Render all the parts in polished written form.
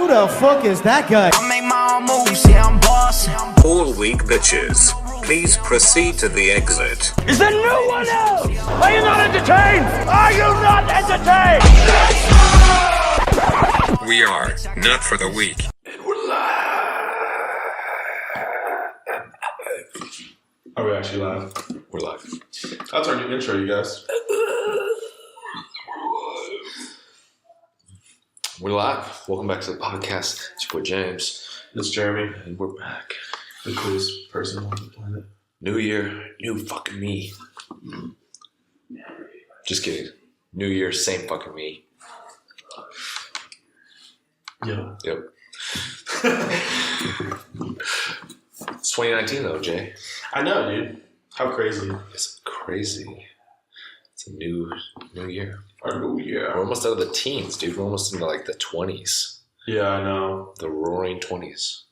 Who the fuck is that guy? I make my own moves, yeah, I'm bossing. All weak bitches, please proceed to the exit. Is there no one else? Are you not entertained? Are you not entertained? We are not for the weak. And we're live. Are we actually live? We're live. That's our new intro, you guys. We're live. Welcome back to the podcast. It's your boy James. It's Jeremy. And we're back. The coolest person on the planet. New year, new fucking me. Just kidding. New year, same fucking me. Yeah. Yep. It's 2019 though, Jay. I know, dude. How crazy. It's crazy. It's a new year. Oh, yeah. We're almost out of the teens, dude. We're almost into like the 20s. Yeah, I know. The roaring 20s.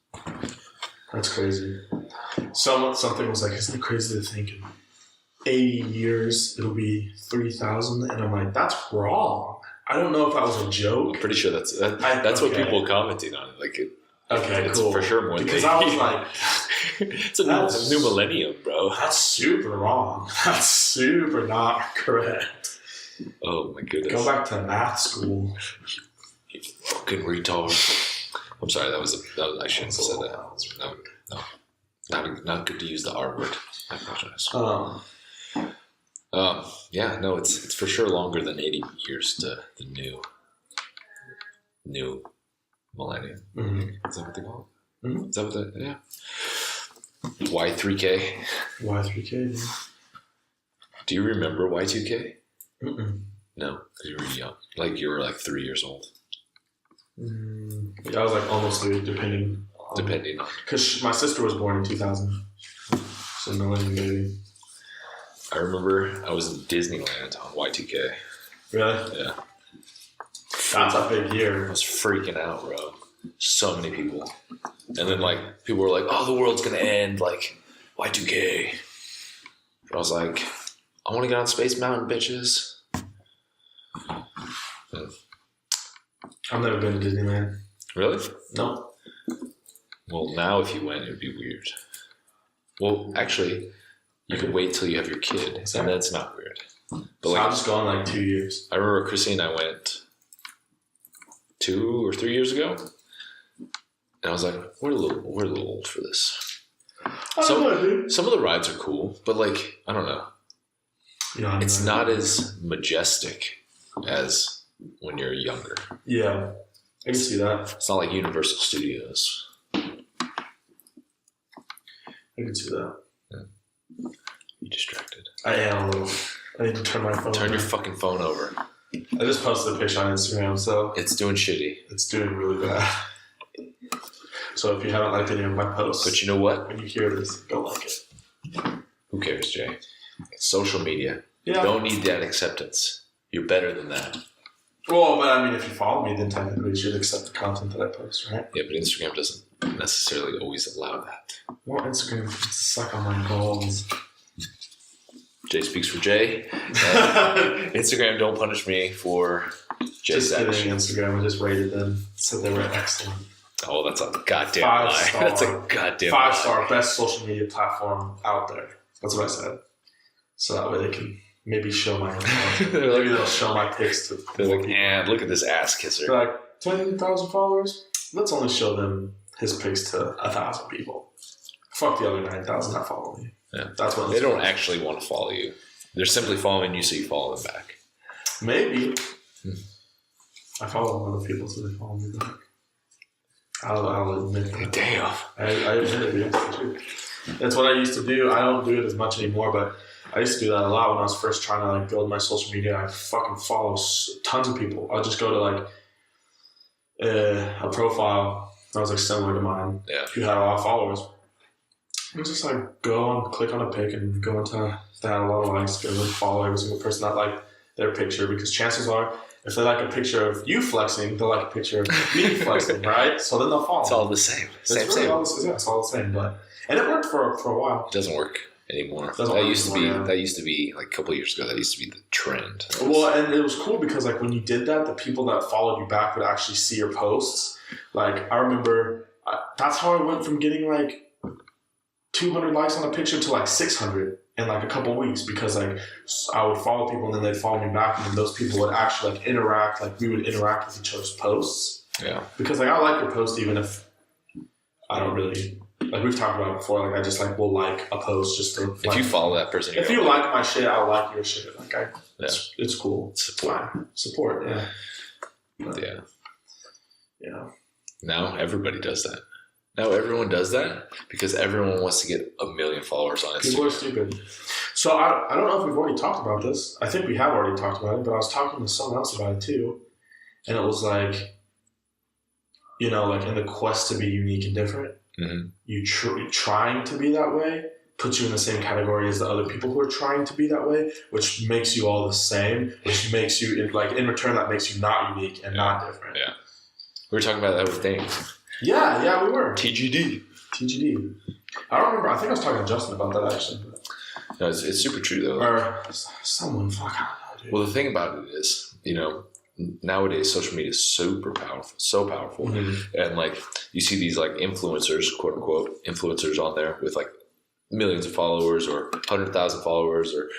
That's crazy. Something was like, isn't it crazy to think in 80 years it'll be 3,000? And I'm like, that's wrong. I don't know if that was a joke. I'm pretty sure that's what people are commenting on. Like, it's cool. for sure more because than I was like, it's a new millennium, bro. That's super wrong. That's super not correct. Oh my goodness. Go back to math school. You fucking retard. I'm sorry, that was I shouldn't have said that. No. Not good to use the R word. I apologize. Yeah, no, it's for sure longer than 80 years to the new millennium. Mm-hmm. Is that what they call it? Mm-hmm. Is that what yeah. Y3K. Y3K, dude. Do you remember Y2K? Mm-mm. No, because you were young. Like you were like 3 years old. Yeah, I was like almost 3, depending on. Because my sister was born in 2000. So millennium baby. I remember I was in Disneyland on Y2K. Really? Yeah. That's a big year. I was freaking out, bro. So many people. And then, like, people were like, oh, the world's going to end, like, Y2K. But I was like, I want to get on Space Mountain, bitches. I've never been to Disneyland. Really? No. Well, now if you went, it would be weird. Well, actually, you could wait till you have your kid, and then it's not weird. But So like, I'll just go in like 2 years. I remember Chrissy and I went 2 or 3 years ago, and I was like, we're a little old for this. Some of the rides are cool, but like, I don't know. Yeah, it's not as majestic as when you're younger. Yeah, I can see that. It's not like Universal Studios. I can see that. Yeah. You distracted. I am a little. I need to turn my phone. Turn your fucking phone over. I just posted a picture on Instagram, so it's doing shitty. It's doing really bad. So if you haven't liked any of my posts, but you know what? When you hear this, go like it. Who cares, Jay? It's social media. Yeah. You don't need that acceptance. You're better than that. Well, but I mean, if you follow me, then technically you should accept the content that I post, right? Yeah, but Instagram doesn't necessarily always allow that. Well, Instagram can suck on my balls. Jay speaks for Jay. Instagram, don't punish me for Jay's Just kidding, actions. Instagram. I just rated them. Said they were excellent. Oh, that's a goddamn lie. That's a goddamn 5-star best social media platform out there. That's what I said. So that way they can maybe show my maybe they'll show my pics to. They're like, yeah, look at this ass kisser. They're like 20,000 followers. Let's only show them his pics to 1,000 people. Fuck the other 9,000 that follow me. Yeah. That's what they don't actually want to follow you. They're simply following you so you follow them back. Maybe. I follow other people so they follow me back. I'll admit that. Damn. I admit it. That's what I used to do. I don't do it as much anymore, but I used to do that a lot when I was first trying to like build my social media. I fucking follow tons of people. I'll just go to like a profile that was like similar to mine. Yeah. Who had a lot of followers. And just like go and click on a pic and go into if they had a lot of likes, go and follow every single person that liked their picture, because chances are if they like a picture of you flexing, they'll like a picture of me flexing, right? So then they'll follow. It's all the same. Same. It's all the same, but and it worked for a while. It doesn't work. anymore. Doesn't That work used to be anymore, yeah. that used to be like a couple of years ago. That used to be the trend. Well, and it was cool because like when you did that, the people that followed you back would actually see your posts. Like I remember, that's how I went from getting like 200 likes on a picture to like 600 in like a couple of weeks, because like I would follow people and then they'd follow me back, and then those people would actually like interact. Like we would interact with each other's posts. Yeah. Because like I like your post even if I don't really, like we've talked about it before. Like I just like will like a post just to. If you follow that person, if you like my shit, I'll like your shit. Like it's cool. Support. Support. Yeah. Yeah. Yeah. Now everybody does that. Now everyone does that because everyone wants to get 1 million followers on Instagram. People are stupid. So I don't know if we've already talked about this. I think we have already talked about it, but I was talking to someone else about it too. And it was like, you know, like in the quest to be unique and different, you trying to be that way puts you in the same category as the other people who are trying to be that way, which makes you all the same, which makes you, like in return, that makes you not unique and not different. Yeah. We were talking about that with Dane. Yeah, we were. TGD. I don't remember. I think I was talking to Justin about that actually. No, it's super true though. Or someone, fuck, I don't know, dude. Well, the thing about it is, you know, nowadays social media is super powerful, so powerful. And like you see these like influencers, quote unquote, influencers on there with like millions of followers or 100,000 followers or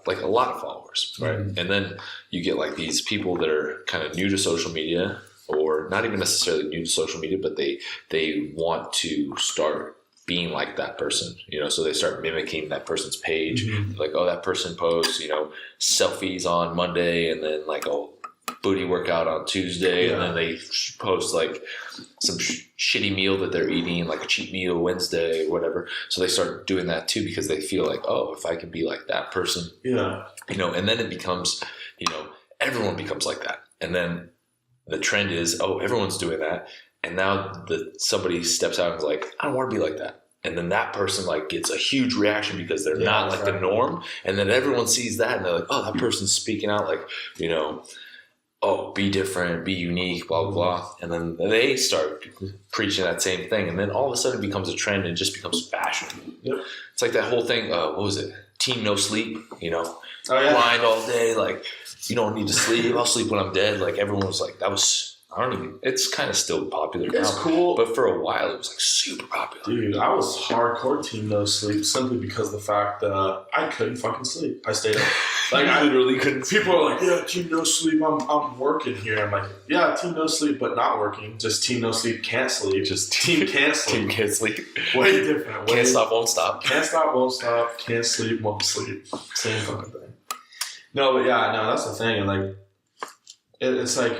like a lot of followers, right? And then you get like these people that are kind of new to social media, or not even necessarily new to social media, but they want to start being like that person, you know, so they start mimicking that person's page. Like, oh, that person posts, you know, selfies on Monday and then like a booty workout on Tuesday, and then they post like some shitty meal that they're eating, like a cheat meal Wednesday or whatever. So they start doing that too because they feel like, oh, if I can be like that person, you know, and then it becomes, you know, everyone becomes like that. And then the trend is, oh, everyone's doing that. And now somebody steps out and is like, I don't want to be like that. And then that person like gets a huge reaction because they're not like the norm. And then everyone sees that and they're like, oh, that person's speaking out, like, you know, oh, be different, be unique, blah, blah, blah. And then they start preaching that same thing. And then all of a sudden it becomes a trend and just becomes fashion. It's like that whole thing, what was it? Team no sleep, you know, blind all day, like, you don't need to sleep. I'll sleep when I'm dead. Like everyone was like, that was, I don't even, it's kind of still popular now. It's cool. But for a while it was like super popular. Dude, I was hardcore team no sleep simply because of the fact that I couldn't fucking sleep. I stayed up. Like I literally couldn't. People are like, yeah, team no sleep. I'm working here. I'm like, yeah, team no sleep, but not working. Just team no sleep, can't sleep. Just team can't sleep. Team can't sleep. Way different. Can't stop, won't stop. Can't stop, won't stop. Can't sleep, won't sleep. Same fucking thing. No, but yeah, no, that's the thing. And like, it's like,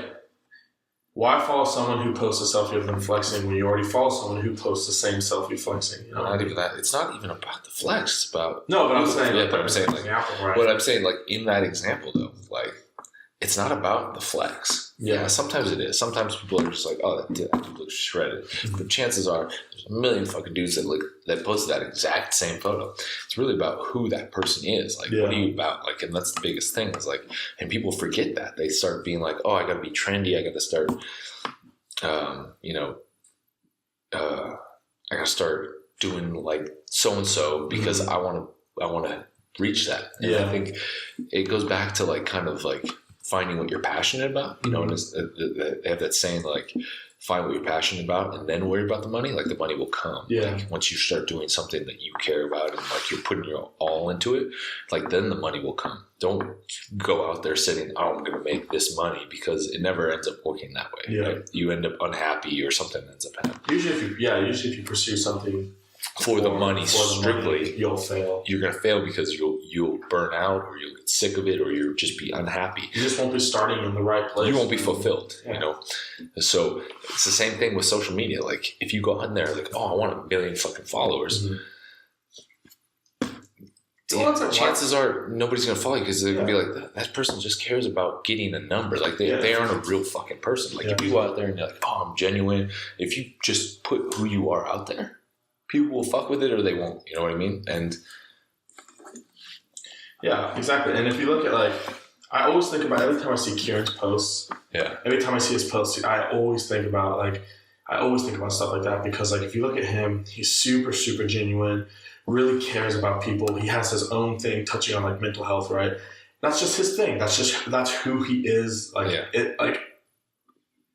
why follow someone who posts a selfie of them flexing when you already follow someone who posts the same selfie flexing? You know? Not even that. It's not even about the flex. It's about no, but I'm saying. Yeah, but I'm saying like. Example, right? But I'm saying like in that example though, like it's not about the flex. Yeah, sometimes it is. Sometimes people are just like, oh, that dude looks shredded. But chances are, there's a million fucking dudes that post that exact same photo. It's really about who that person is. Like, what are you about? Like, and that's the biggest thing. Is like, and people forget that. They start being like, oh, I got to be trendy. I got to start, I got to start doing like so and so because I want to reach that. And I think it goes back to like kind of like finding what you're passionate about, you know, and they have that saying like, find what you're passionate about and then worry about the money. Like the money will come. Yeah. Like, once you start doing something that you care about and like you're putting your all into it, like then the money will come. Don't go out there saying, oh, I'm going to make this money, because it never ends up working that way. Yeah. Right? You end up unhappy or something ends up happening. Usually if you pursue something for the money strictly, you'll fail. You're gonna fail because you'll burn out, or you'll get sick of it, or you'll just be unhappy. You just won't be starting in the right place. You won't be fulfilled, you know. So it's the same thing with social media. Like if you go on there, like, oh, I want 1 million fucking followers. Chances are nobody's gonna follow you because they're gonna be like, that person just cares about getting a number. Like they aren't a real fucking person. Like if you go out there and you're like, oh, I'm genuine. If you just put who you are out there, people will fuck with it or they won't. You know what I mean? And yeah, exactly. And if you look at like, I always think about every time I see Kieran's posts. Yeah. Every time I see his posts, I always think about like I always think about stuff like that because, like, if you look at him, he's super, super genuine, really cares about people. He has his own thing touching on, like, mental health, right? That's just his thing. That's who he is. Like,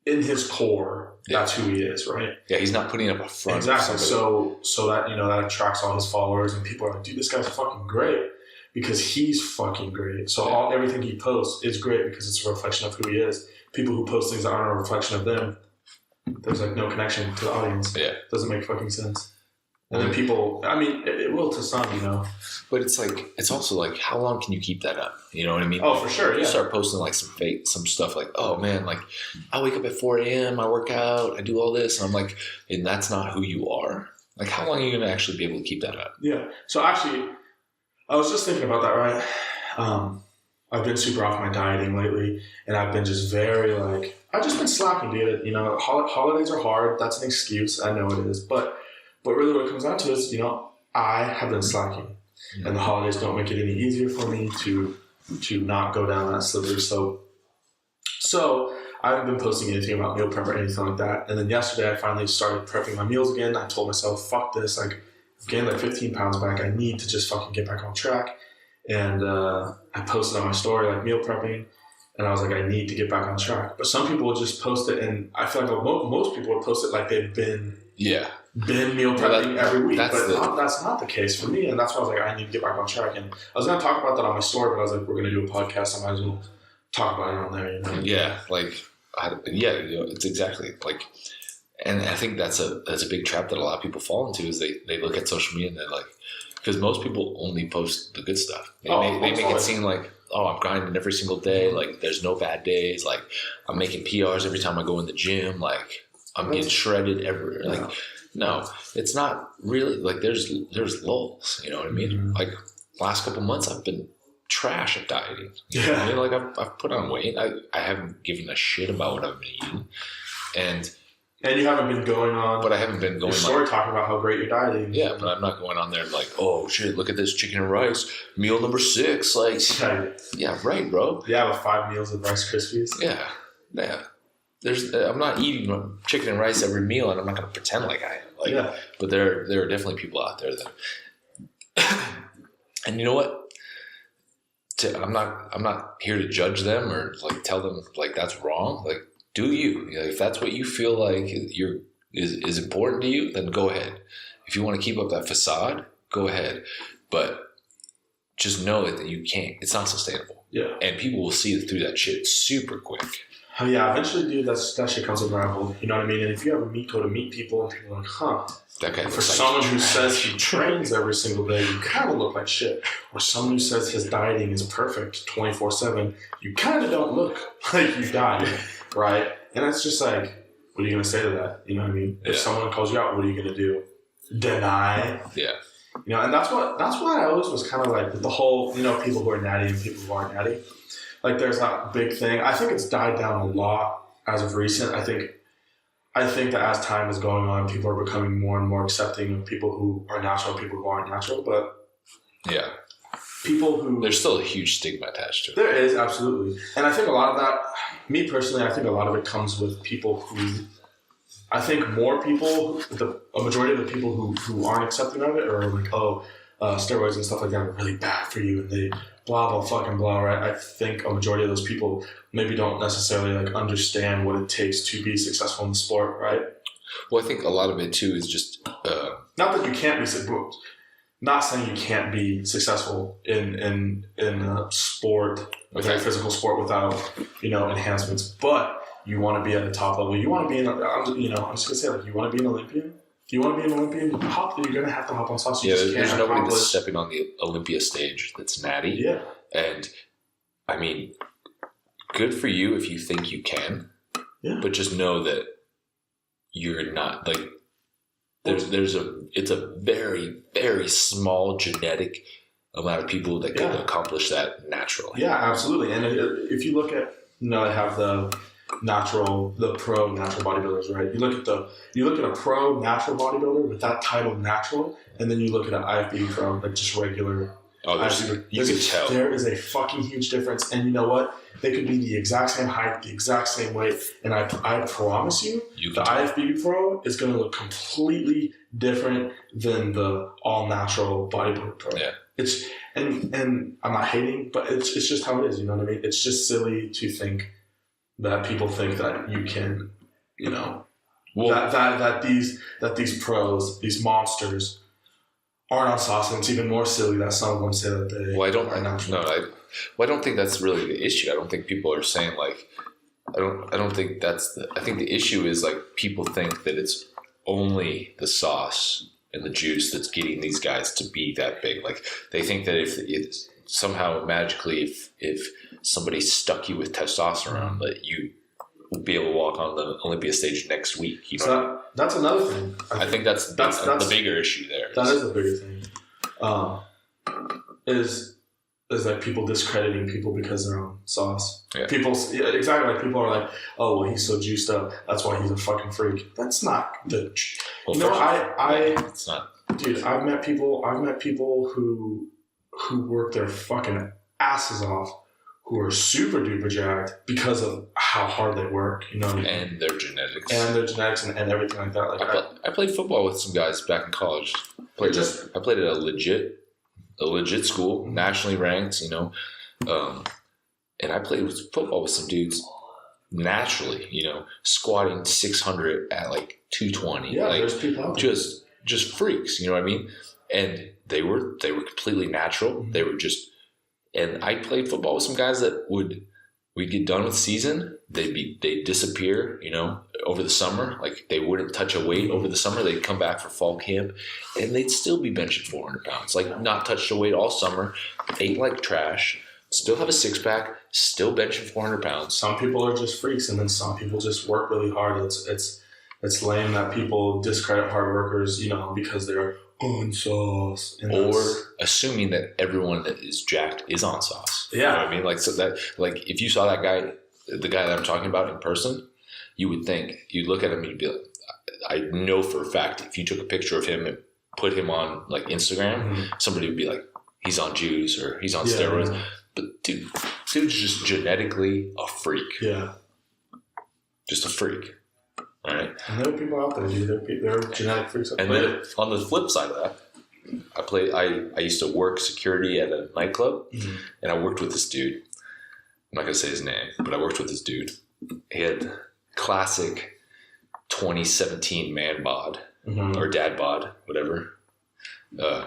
in his core, that's who he is, right? Yeah, he's not putting up a front. Exactly. So that, that attracts all his followers, and people are like, dude, this guy's fucking great because he's fucking great. So everything he posts is great because it's a reflection of who he is. People who post things that aren't a reflection of them, there's like no connection to the audience. Yeah. It doesn't make fucking sense. And then people, I mean, it will to some, But it's like, it's also like, how long can you keep that up? You know what I mean? Oh, for sure, You start posting like some stuff like, oh man, like I wake up at 4 a.m., I work out, I do all this. And I'm like, and that's not who you are. Like, how long are you going to actually be able to keep that up? Yeah. So actually, I was just thinking about that, right? I've been super off my dieting lately, and I've been just very like, I've just been slacking, dude. Holidays are hard. That's an excuse. I know it is. But really what it comes down to is, I have been slacking. And the holidays don't make it any easier for me to not go down that slippery slope. So I haven't been posting anything about meal prep or anything like that. And then yesterday I finally started prepping my meals again. I told myself, fuck this. Like, I've gained like 15 pounds back. I need to just fucking get back on track. And I posted on my story like meal prepping. And I was like, I need to get back on track. But some people would just post it, and I feel like most people would post it like they've been meal prepping every week. But that's not the case for me. And that's why I was like, I need to get back on track. And I was going to talk about that on my story, but I was like, we're going to do a podcast. I might as well talk about it on there. Yeah, it's exactly like, and I think that's a big trap that a lot of people fall into is they look at social media and they're like, because most people only post the good stuff. They make it seem like, oh, I'm grinding every single day. Like, there's no bad days. Like, I'm making PRs every time I go in the gym. Like, I'm getting shredded everywhere. Like, no, it's not really. Like, there's lulls. You know what I mean? Mm-hmm. Like, last couple months, I've been trash at dieting. You know what I mean? Like, I've put on weight. I haven't given a shit about what I've been eating. And you haven't been going on. But I haven't been going. Your story talking about how great you're dieting. Yeah, but I'm not going on there like, oh shit, look at this chicken and rice meal number 6. Like, yeah, right, bro. Yeah, with 5 meals of Rice Krispies. Yeah. I'm not eating chicken and rice every meal, and I'm not going to pretend like I am. Like, but there are definitely people out there that. And you know what? I'm not here to judge them or like tell them like that's wrong. Like, do you? If that's what you feel like is important to you, then go ahead. If you want to keep up that facade, go ahead. But just know that you can't. It's not sustainable. Yeah. And people will see through that shit super quick. Oh, yeah, eventually, dude, that shit comes unraveled. You know what I mean? And if you ever go to meet people and people are like, huh. That guy for someone who says he trains every single day, you kind of look like shit. Or someone who says his dieting is perfect 24/7, you kind of don't look like you diet, right? And it's just like, what are you going to say to that? You know what I mean? If someone calls you out, what are you going to do? Deny? Yeah. And that's why I always was kind of like with the whole, people who are natty and people who aren't natty. Like, there's that big thing. I think it's died down a lot as of recent. I think that as time is going on, people are becoming more and more accepting of people who are natural, people who aren't natural. But people who... There's still a huge stigma attached to it. There is, absolutely. And I think a lot of that, me personally, I think a lot of it comes with people who... I think more people, a majority of the people who aren't accepting of it are like, steroids and stuff like that are really bad for you, and they blah, blah, fucking blah, right? I think a majority of those people maybe don't necessarily like understand what it takes to be successful in the sport, right? Well, I think a lot of it too is just... not that you can't be... Not saying you can't be successul in a sport, a physical sport without, enhancements, but you want to be at the top level. You want to be I'm just going to say, like, you want to be an Olympian? If you want to be an Olympian, you're going to have to hop on sauce. There's nobody that's stepping on the Olympia stage that's natty. Yeah. And, I mean, good for you if you think you can. Yeah. But just know that you're not, like, it's a very, very small genetic amount of people that can accomplish that naturally. Yeah, absolutely. And if you look at, they have the pro natural bodybuilders, right? You look at a pro natural bodybuilder with that title natural, and then you look at an IFBB pro, like just regular Oh, you can tell. There is a fucking huge difference. And you know what? They could be the exact same height, the exact same weight. And I promise you the IFBB pro is going to look completely different than the all-natural bodybuilder pro. Yeah. And I'm not hating, but it's just how it is. You know what I mean? It's just silly to think that people think that you can, you know, that these pros, these monsters, aren't on sauce, and it's even more silly that some of them say that they are natural. I don't think that's really the issue. I don't think people are saying like, I don't think that's I think the issue is like people think that it's only the sauce and the juice that's getting these guys to be that big. Like they think that if it's somehow magically, if somebody stuck you with testosterone, that you will be able to walk on the Olympia stage next week. You know, that's another thing. I think that's the bigger issue there. That is the bigger thing. Is like people discrediting people because they're on sauce. Yeah. Exactly. Like people are like, oh, well, he's so juiced up. That's why he's a fucking freak. That's not the. Well, you know, it's not. Dude, I've met people who work their fucking asses off, who are super duper jacked because of how hard they work, you know what I mean? And their genetics. And everything like that. Like I played football with some guys back in college. I played at a legit school, nationally ranked, you know. And I played football with some dudes naturally, you know, squatting 600 at like 220. Yeah, like, there's people out there. Just freaks, you know what I mean? And they were completely natural. Mm-hmm. They were just, and I played football with some guys that we'd get done with season, they'd disappear, you know, over the summer. Like they wouldn't touch a weight over the summer. They'd come back for fall camp and they'd still be benching 400 pounds. Like not touched a weight all summer, ate like trash, still have a six pack, still benching 400 pounds. Some people are just freaks, and then some people just work really hard. It's lame that people discredit hard workers, you know, because they're on sauce. Or assuming that everyone that is jacked is on sauce. Yeah. You know what I mean? Like, so that, like, if you saw that guy, the guy that I'm talking about in person, you'd look at him and you'd be like, I know for a fact, if you took a picture of him and put him on, like, Instagram, mm-hmm. somebody would be like, he's on juice or he's on steroids. Yeah. But dude's just genetically a freak. Yeah. Just a freak. All right. And there are people out there, dude. There are genetic freaks out there. And then on the flip side of that, I used to work security at a nightclub, mm-hmm. and I worked with this dude. I'm not going to say his name, but I worked with this dude. He had classic 2017 man bod, mm-hmm. or dad bod, whatever.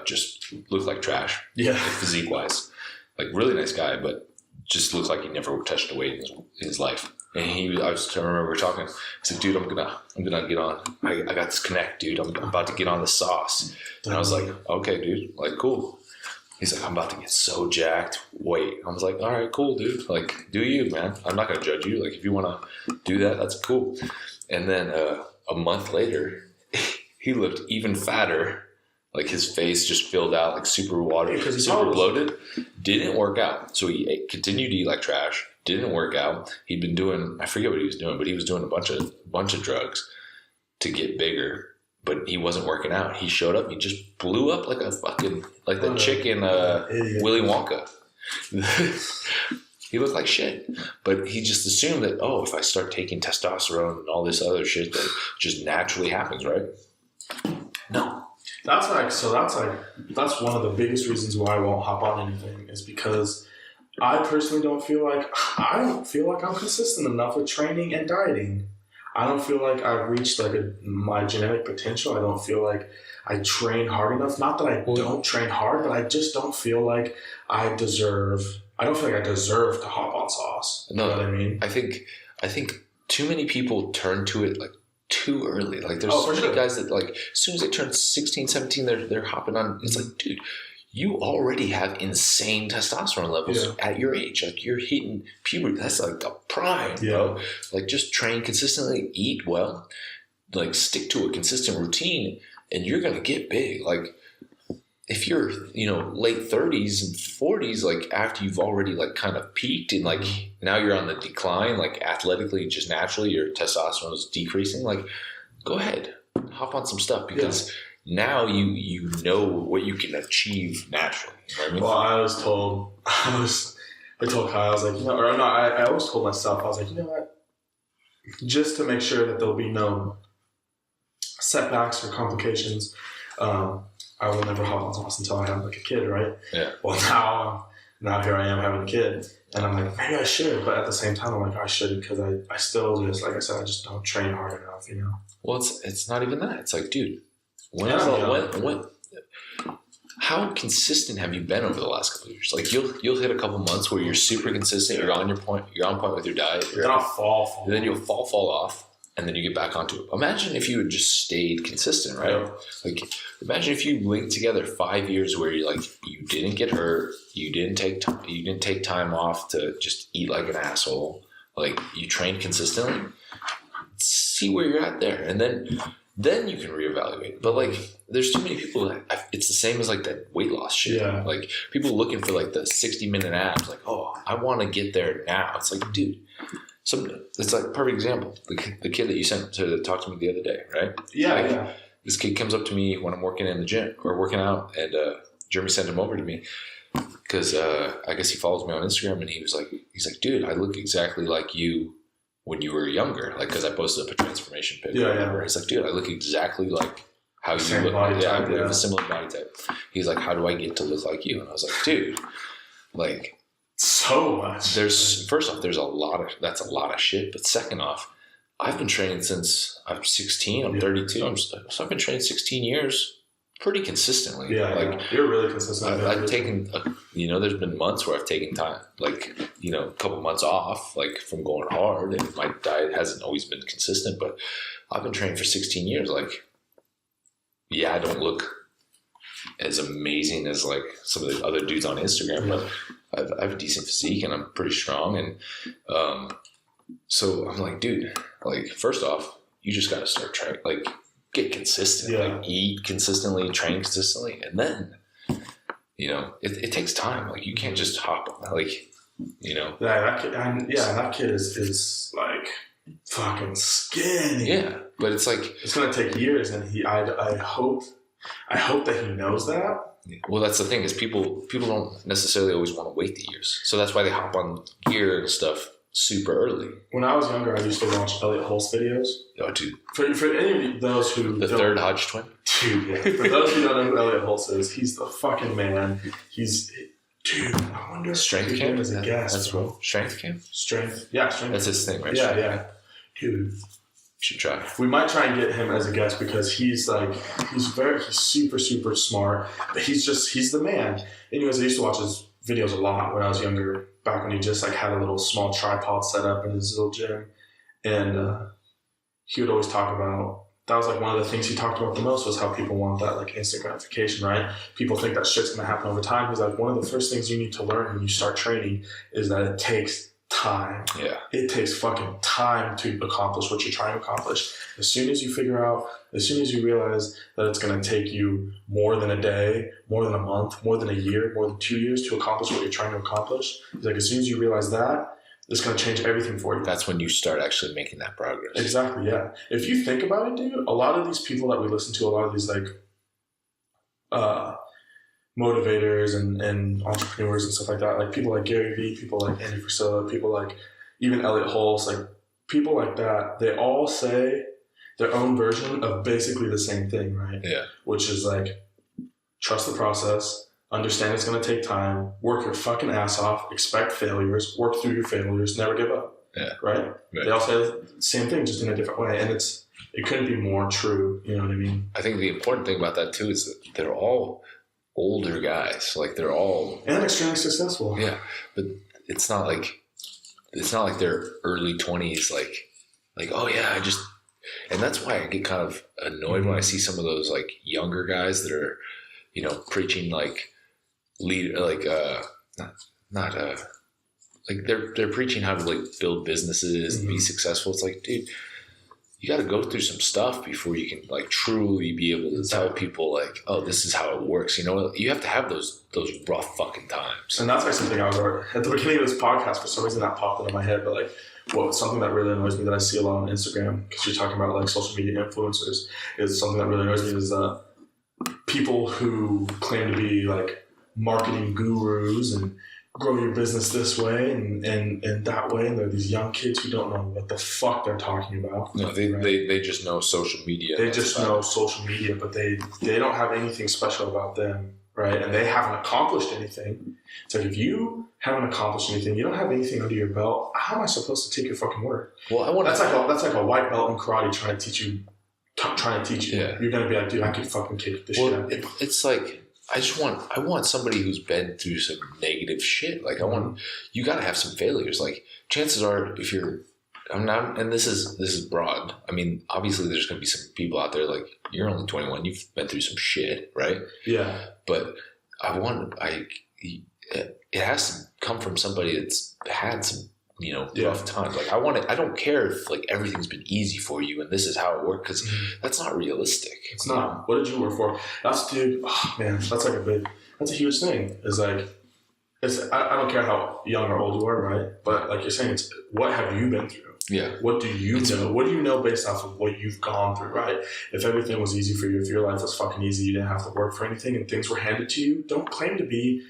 Just looked like trash. Yeah. Like physique-wise. Like, really nice guy, but just looked like he never touched a weight in his life. And I remember talking. He's like, dude, I'm gonna get on. I got this connect, dude. I'm about to get on the sauce. And I was like, okay, dude, like, cool. He's like, I'm about to get so jacked. Wait. I was like, all right, cool, dude. Like, do you, man? I'm not gonna judge you. Like, if you wanna do that, that's cool. And then a month later, he looked even fatter. Like his face just filled out, like super watery, super bloated. Didn't work out. So he continued to eat like trash. Didn't work out. He'd been doing, I forget what he was doing, but he was doing a bunch of drugs to get bigger. But he wasn't working out. He showed up. He just blew up like a fucking, like the chick in Willy Wonka. He looked like shit. But he just assumed that, oh, if I start taking testosterone and all this other shit, that just naturally happens, right? No. That's one of the biggest reasons why I won't hop on anything, is because I personally don't feel like I'm consistent enough with training and dieting. I don't feel like I've reached like my genetic potential. I don't feel like I train hard enough. Not that I don't train hard, but I just don't feel like I don't feel like I deserve to hop on sauce. You know what I mean? I think too many people turn to it like too early. Like there's so many guys that like as soon as they turn 16, 17, they're hopping on. It's like, dude, you already have insane testosterone levels at your age. Like you're hitting puberty. That's like the prime, bro. Like just train consistently, eat well, like stick to a consistent routine, and you're gonna get big. Like if you're, late 30s and 40s, like after you've already like kind of peaked and like now you're on the decline, like athletically, just naturally your testosterone is decreasing, like go ahead, hop on some stuff because now you know what you can achieve naturally. You know what I mean? Well, I told Kyle, I was like, I always told myself, I was like, you know what? Just to make sure that there'll be no setbacks or complications, I will never hop on sauce until I have like a kid, right? Yeah. Well, now here I am having a kid, and I'm like, maybe I should, but at the same time, I'm like, I shouldn't, because I still just, like I said, I just don't train hard enough, you know? Well, it's not even that. It's like, dude, how consistent have you been over the last couple of years? Like you'll hit a couple months where you're super consistent, you're on point with your diet. Then I'll fall. Then you'll fall off, and then you get back onto it. Imagine if you had just stayed consistent, right? Yeah. Like imagine if you linked together 5 years where you didn't get hurt, you didn't take time off to just eat like an asshole. Like you trained consistently. See where you're at there, and then you can reevaluate. But like, there's too many people it's the same as like that weight loss shit. Yeah. Like people looking for like the 60-minute abs. Like, oh, I want to get there now. It's like, dude, it's like perfect example. The kid that you sent to talk to me the other day, right? Yeah. Like, yeah. This kid comes up to me when I'm working in the gym or working out, and Jeremy sent him over to me because I guess he follows me on Instagram, and he's like, dude, I look exactly like you when you were younger, like, because I posted up a transformation pic. Yeah. He's like, dude, I look exactly like how you look. Yeah, we have a similar body type. He's like, how do I get to look like you? And I was like, dude, like, so much. First off, that's a lot of shit. But second off, I've been training since I'm 16. I'm 32. So I've been training 16 years pretty consistently. Yeah, like you're really consistent. I've taken, there's been months where I've taken time, like, a couple months off, like from going hard, and my diet hasn't always been consistent, but I've been training for 16 years. Like, yeah, I don't look as amazing as like some of the other dudes on Instagram, but I have a decent physique and I'm pretty strong. And so I'm like, dude, like, first off, you just got to start trying, like, get consistent, like eat consistently, train consistently, and then, it takes time. Like, you can't just hop on, like, Yeah, that kid is like fucking skinny. Yeah, but it's like it's gonna take years, and I hope that he knows that. Well, that's the thing, is people don't necessarily always want to wait the years, so that's why they hop on gear and stuff super early. When I was younger, I used to watch Elliot Holt's videos. Oh, dude. For any of those who the third Hodge twin? Dude, yeah. For those who don't know who Elliot Holt is, he's the fucking man. Dude, I wonder Strength Camp? As a guest. That's right. Strength Camp? Strength. Yeah, Strength. That's his thing, right? Yeah. Dude. Should try. We might try and get him as a guest because he's super, super smart. But he's the man. Anyways, I used to watch his videos a lot when I was younger, back when he just like had a little small tripod set up in his little gym. And he would always talk about, that was like one of the things he talked about the most, was how people want that like instant gratification, right? People think that shit's going to happen over time. He's like, one of the first things you need to learn when you start training is that it takes time. Yeah. It takes fucking time to accomplish what you're trying to accomplish. As soon as you realize that it's going to take you more than a day, more than a month, more than a year, more than 2 years to accomplish what you're trying to accomplish, he's like, as soon as you realize that, it's going to change everything for you. That's when you start actually making that progress. Exactly, yeah. If you think about it, dude, a lot of these people that we listen to, a lot of these like motivators and entrepreneurs and stuff like that, like people like Gary Vee, people like Andy Frisella, people like even Elliot Holtz, like people like that, they all say their own version of basically the same thing, right? Yeah. Which is like, trust the process, understand it's going to take time, work your fucking ass off, expect failures, work through your failures, never give up. Yeah. Right? They all say the same thing, just in a different way. And it couldn't be more true. You know what I mean? I think the important thing about that too is that they're all older guys. Like, they're all... And extremely successful. Yeah. But it's not like they're early 20s, like, oh yeah, and that's why I get kind of annoyed when I see some of those like younger guys that are, preaching like they're preaching how to like build businesses and be successful. It's like, dude, you got to go through some stuff before you can like truly be able to tell people like, oh, this is how it works. You have to have those rough fucking times. And that's like something I wrote at the beginning of this podcast. For some reason that popped into my head, but like, something that really annoys me that I see a lot on Instagram, because you're talking about like social media influencers, is something that really annoys me is people who claim to be like marketing gurus and grow your business this way and that way, and they're these young kids who don't know what the fuck they're talking about. No, they just know social media. They just know social media, but they don't have anything special about them, right? And they haven't accomplished anything. It's like, if you haven't accomplished anything, you don't have anything under your belt, how am I supposed to take your fucking word? Well, that's like a white belt in karate trying to teach you. Yeah. You're gonna be like, dude, I could fucking kick this shit out. It's like, I want somebody who's been through some negative shit. Like, you got to have some failures. Like, chances are, if you're, and this is broad. I mean, obviously there's going to be some people out there, like, you're only 21, you've been through some shit, right? Yeah. But it has to come from somebody that's had some, rough times. Like, I don't care if like everything's been easy for you and this is how it works, because that's not realistic. It's not. What did you work for? That's a huge thing. Is like, I don't care how young or old you are, right? But like you're saying, it's what have you been through? Yeah. What do you know? What do you know based off of what you've gone through, right? If everything was easy for you, if your life was fucking easy, you didn't have to work for anything and things were handed to you, don't claim to be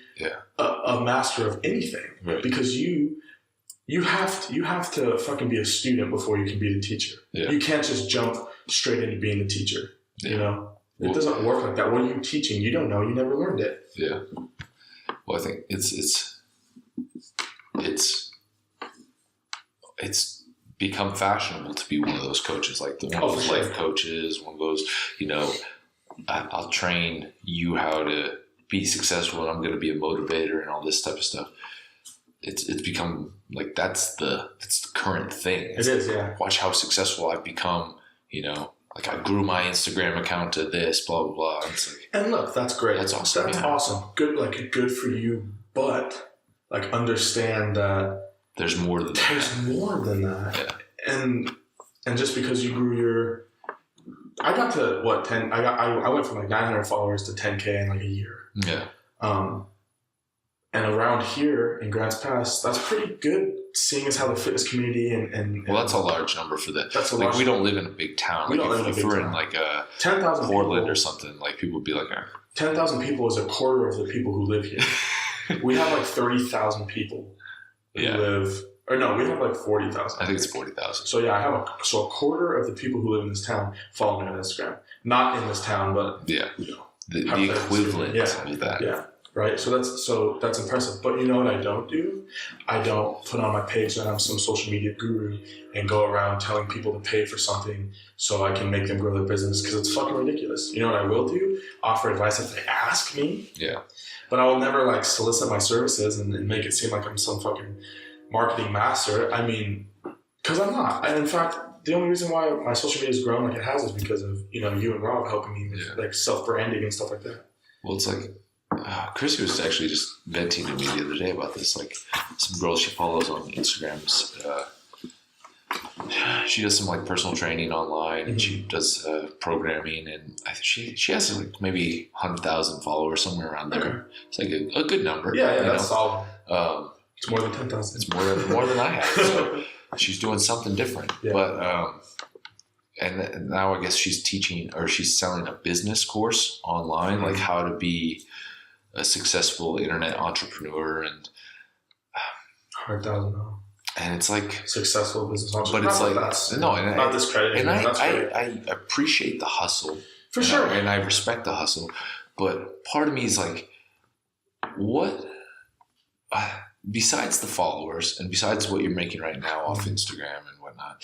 a master of anything, right? Because you have to fucking be a student before you can be the teacher. Yeah. You can't just jump straight into being the teacher. Yeah. You know? It doesn't work like that. What are you teaching? You don't know. You never learned it. Yeah. Well, I think it's become fashionable to be one of those coaches, like one of those life coaches, one of those, I'll train you how to be successful and I'm going to be a motivator and all this type of stuff. It's become like that's the current thing. It is, yeah. Watch how successful I've become. Like I grew my Instagram account to this, blah blah blah. It's like, and look, that's great. That's awesome. That's awesome. Good for you. But like, understand that there's more than that. Yeah. And just because you grew I got to 10. I went from like 900 followers to 10K in like a year. Yeah. And around here in Grants Pass, that's pretty good, seeing as how the fitness community and well, that's a large number for that. That's a like large we don't live in a big town. We like don't live in a big we're town. in like a 10,000 Portland or something, like people would be like, 10,000 people is a quarter of the people who live here. We have like 30,000 people who live, or no, we have like 40,000. I think it's 40,000. So yeah, a quarter of the people who live in this town follow me on Instagram. Not in this town, but the equivalent of that. Yeah. Right. So that's impressive. But you know what I don't do? I don't put on my page that I'm some social media guru and go around telling people to pay for something so I can make them grow their business, because it's fucking ridiculous. You know what I will do? Offer advice if they ask me. Yeah. But I will never like solicit my services and make it seem like I'm some fucking marketing master. I mean, because I'm not. And in fact, the only reason why my social media has grown like it has is because of, you and Rob helping me with like self-branding and stuff like that. Well, it's like, Chrissy was actually just venting to me the other day about this. Like, some girl she follows on Instagram, she does some like personal training online, and she does programming, and I think she has like maybe 100,000 followers, somewhere around there. Okay. It's like a good number. Yeah, that's solid. It's more than 10,000. It's more than I have. So she's doing something different. Yeah. But and now I guess she's teaching, or she's selling a business course online, like how to be a successful internet entrepreneur, and 100,000. And it's like successful business entrepreneur, but it's like not discrediting. And I appreciate the hustle for sure, and I respect the hustle. But part of me is like, what? Besides the followers and besides what you're making right now off Instagram and whatnot,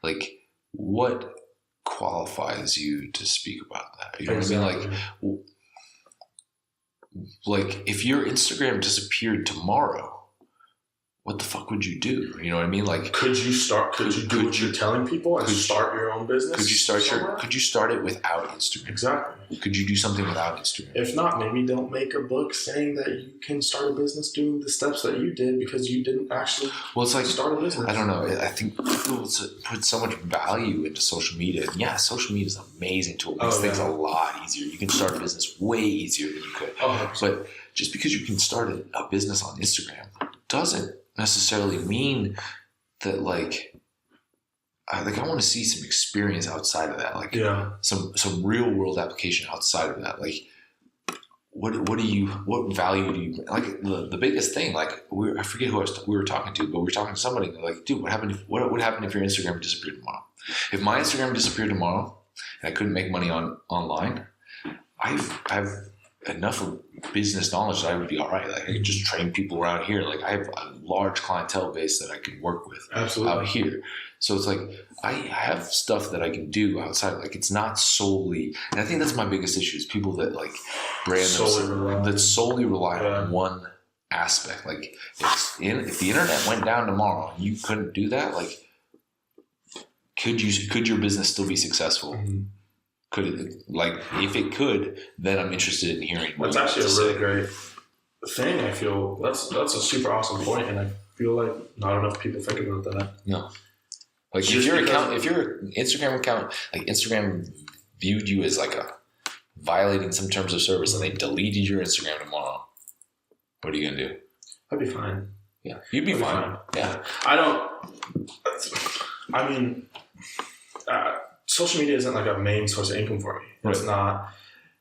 like what qualifies you to speak about that? You know what I mean? Like if your Instagram disappeared tomorrow, what the fuck would you do? You know what I mean? Like, could you do what you're telling people and start your own business? Could you start it without Instagram? Exactly. Could you do something without Instagram? If not, maybe don't make a book saying that you can start a business doing the steps that you did, because you didn't actually start a business. I don't know. I think people put so much value into social media. And yeah, social media is an amazing tool. It makes things a lot easier. You can start a business way easier than you could. 100%. But just because you can start a business on Instagram doesn't necessarily mean that like I want to see some experience outside of that, like some real world application outside of that. Like what value do you like? The biggest thing, like I forget who we were talking to, but we were talking to somebody. They're like, dude, what would happen if your Instagram disappeared tomorrow? If my Instagram disappeared tomorrow and I couldn't make money online, I've enough of business knowledge that I would be all right. Like I could just train people around here. Like I have a large clientele base that I can work with out here. So it's like I have stuff that I can do outside. Like it's not solely, and I think that's my biggest issue is people that like brand that solely rely on one aspect. Like if the internet went down tomorrow and you couldn't do that, like could your business still be successful? Mm-hmm. Could it, like if it could, then I'm interested in hearing. That's actually a really great thing. I feel that's a super awesome point, and I feel like not enough people think about that. No, like if your Instagram account, like Instagram viewed you as like violating some terms of service, and they deleted your Instagram tomorrow, what are you gonna do? I'd be fine. Yeah, you'd be fine. Yeah, I mean. Social media isn't like a main source of income for me. Right. It's not.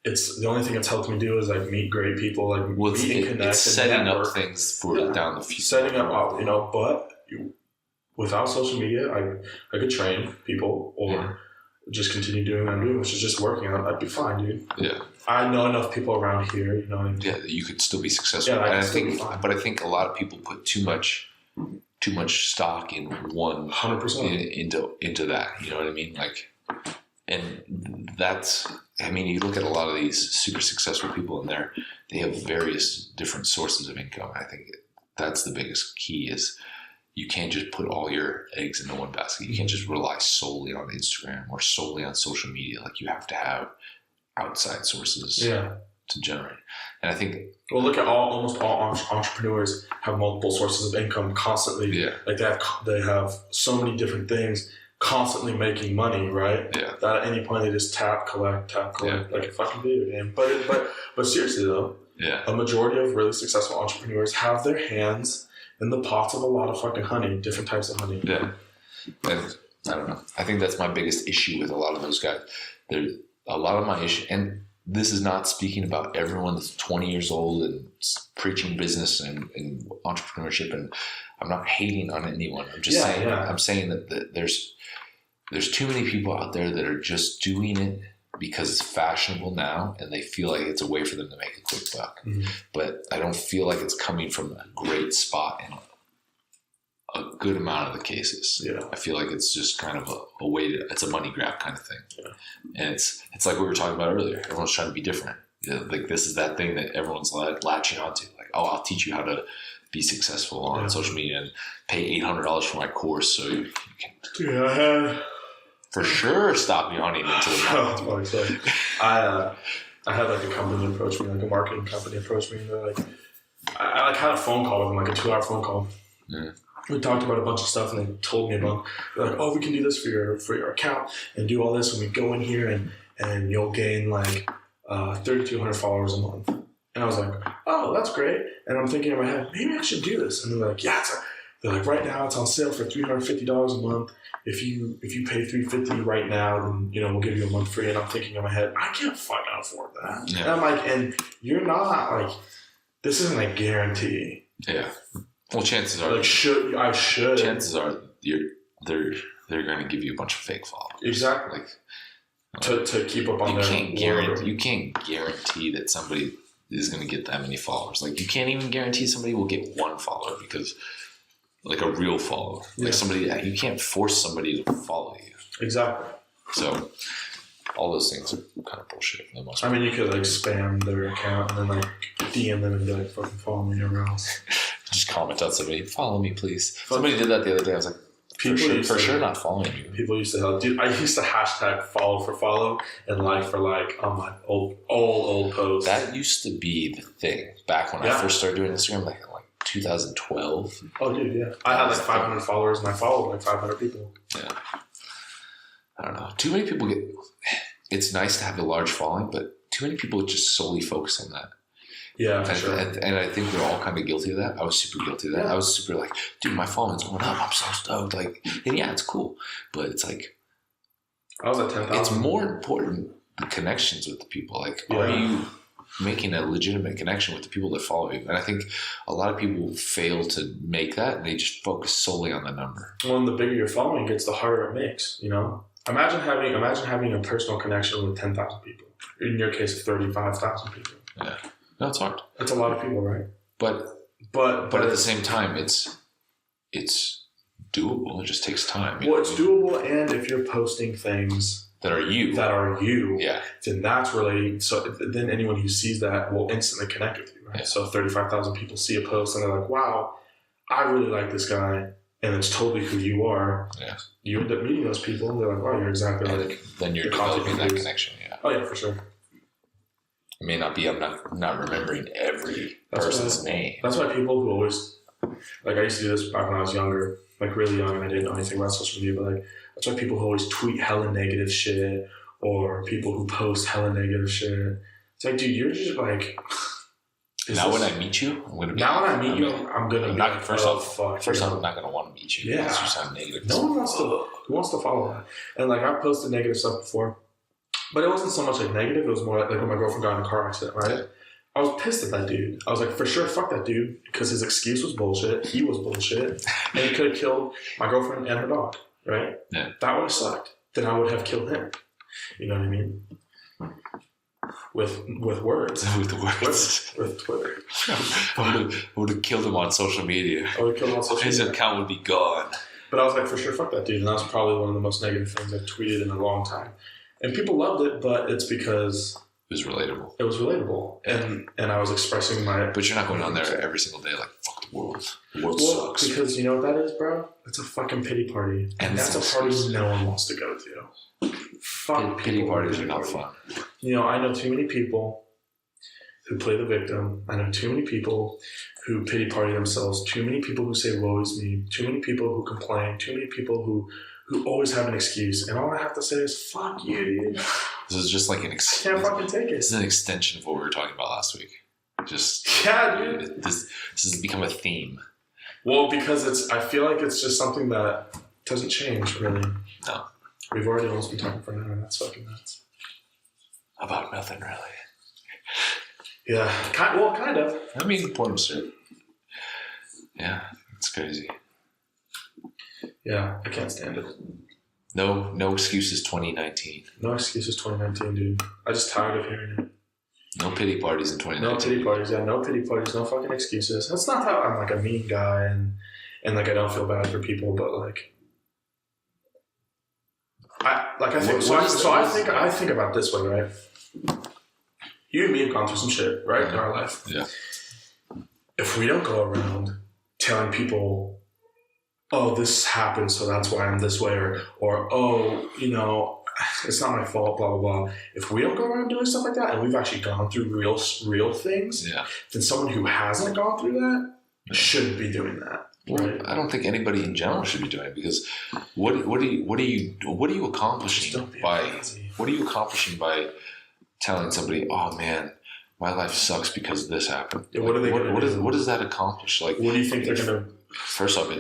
It's the only thing it's helped me do is like meet great people, like meet and connect. It's setting up things for down the future. Setting up, but without social media, I could train people or just continue doing what I'm doing, which is just working. I'd be fine, dude. Yeah. I know enough people around here, Yeah, you could still be successful. Yeah, I think a lot of people put too much stock in one 100% into that. You know what I mean? Like. And that's, I mean, you look at a lot of these super successful people in there, they have various different sources of income. I think that's the biggest key is you can't just put all your eggs into one basket. You can't just rely solely on Instagram or solely on social media. Like you have to have outside sources to generate. And I think... Well, look at almost all entrepreneurs have multiple sources of income constantly. Yeah. Like they have so many different things constantly making money, right? Yeah. That at any point they just tap, collect, like a fucking video game. But seriously though, a majority of really successful entrepreneurs have their hands in the pots of a lot of fucking honey, different types of honey. Yeah. And I don't know. I think that's my biggest issue with a lot of those guys. There's a lot of my issue, and this is not speaking about everyone that's 20 years old and preaching business and entrepreneurship, and I'm not hating on anyone. I'm just saying. Yeah. I'm saying that there's too many people out there that are just doing it because it's fashionable now, and they feel like it's a way for them to make a quick buck. Mm-hmm. But I don't feel like it's coming from a great spot in a good amount of the cases. Yeah. I feel like it's just kind of a way to, it's a money grab kind of thing. Yeah. And it's like we were talking about earlier. Everyone's trying to be different. Like this is that thing that everyone's latching onto. Like, oh, I'll teach you how to be successful on social media and pay $800 for my course so you can for sure stop yawning into the market. I had like a company approach me, like a marketing company approach me, and they're like, I like had a phone call with them, like a 2-hour phone call. Yeah. We talked about a bunch of stuff, and they told me about, they're like, oh, we can do this for your account and do all this, and we go in here and you'll gain like 3,200 followers a month. And I was like, oh, that's great. And I'm thinking in my head, maybe I should do this. And they're like, yeah, they're like, right now it's on sale for $350 a month. If you pay $350 right now, then we'll give you a month free. And I'm thinking in my head, I can't fucking afford that. Yeah. And I'm like, and you're not like, this isn't a guarantee. Yeah. Well, chances are, like, I should. Chances are, they're going to give you a bunch of fake followers. Exactly. Like, to keep up on you can't guarantee that somebody is going to get that many followers. Like you can't even guarantee somebody will get one follower because. Like a real follower. Like somebody, you can't force somebody to follow you. Exactly. So, all those things are kind of bullshit for the most part. I mean, you could like spam their account and then like DM them and be like, fucking follow me everywhere else. Just comment on somebody, follow me, please. Somebody did that the other day. I was like, for sure not following you. People used to help. Dude, I used to hashtag follow for follow and like for like on my old posts. That used to be the thing back when I first started doing Instagram, like 2012. Oh, dude, yeah. I had like 500 followers and I followed like 500 people. Yeah. I don't know. Too many people it's nice to have a large following, but too many people just solely focus on that. Yeah, for sure. And I think we're all kind of guilty of that. I was super guilty of that. Yeah. I was super like, dude, my following's going up. I'm so stoked. Like, and yeah, it's cool. But it's like, I was at 10,000. It's more important the connections with the people. Like, are you making a legitimate connection with the people that follow you. And I think a lot of people fail to make that, and they just focus solely on the number. Well, and the bigger your following gets, the harder it makes, you know? Imagine having a personal connection with 10,000 people. In your case, 35,000 people. Yeah. No, it's hard. That's a lot of people, right? But at the same time, it's doable. It just takes time. Well, it's doable, and if you're posting things that are you, yeah, then that's relating. So then anyone who sees that will instantly connect with you, right? Yeah. So 35,000 people see a post and they're like, "Wow, I really like this guy," and it's totally who you are. Yeah. You end up meeting those people, and they're like, "Oh, you're exactly like." Then you're developing that connection. Yeah. Oh yeah, for sure. It may not be. I'm not remembering every person's name. That's why people who always like, I used to do this back when I was younger, like really young, and I didn't know anything about social media, but like, that's why people who always tweet hella negative shit, or people who post hella negative shit. It's like, dude, you're just like. When I meet you, I'm gonna be. Now when I meet you, I'm gonna. First off, I'm not gonna want to meet you. Yeah, you sound negative. No one wants to follow that. And like, I've posted negative stuff before, but it wasn't so much like negative. It was more like when my girlfriend got in a car accident, right? Yeah. I was pissed at that dude. I was like, for sure, fuck that dude, because his excuse was bullshit. He was bullshit, and he could have killed my girlfriend and her dog, right? Yeah. That would have sucked. Then I would have killed him. You know what I mean? With words. With Twitter. I would have killed him on social media. His account would be gone. But I was like, for sure, fuck that dude. And that was probably one of the most negative things I've tweeted in a long time. And people loved it, but it's because... It was relatable. And I was expressing my... But you're not going on there every single day like, fuck the world. The world sucks. Because you know what that is, bro? It's a fucking pity party. And that's a party no one wants to go to. Fuck pity parties are not fun. You know, I know too many people who play the victim. I know too many people who pity party themselves. Too many people who say, woe is me. Too many people who complain. Too many people who always have an excuse. And all I have to say is, fuck you, dude. This is just like an excuse. I can't fucking take it. This is an extension of what we were talking about last week. Yeah, dude. This has become a theme. Well, because I feel like it's just something that doesn't change, really. No. We've already almost been talking for an hour. That's fucking nuts. About nothing, really. Yeah. Kind of. I mean, important shit. Yeah, it's crazy. Yeah, I can't stand it. No excuses 2019. No excuses 2019, dude. I'm just tired of hearing it. No pity parties in 2019. No pity parties, yeah. No pity parties, no fucking excuses. That's not how I'm like a mean guy and like I don't feel bad for people, but like I think about it this way, right? You and me have gone through some shit, right, in our life. Yeah. If we don't go around telling people, oh, this happened, so that's why I'm this way, or oh, you know, it's not my fault, blah, blah, blah. If we don't go around doing stuff like that, and we've actually gone through real things, then someone who hasn't gone through that shouldn't be doing that. Well, right? I don't think anybody in general should be doing it, because what are you accomplishing by telling somebody, oh man, my life sucks because this happened? Yeah, what are they going to do? What does that accomplish? Like, what do you think they're going to? First off,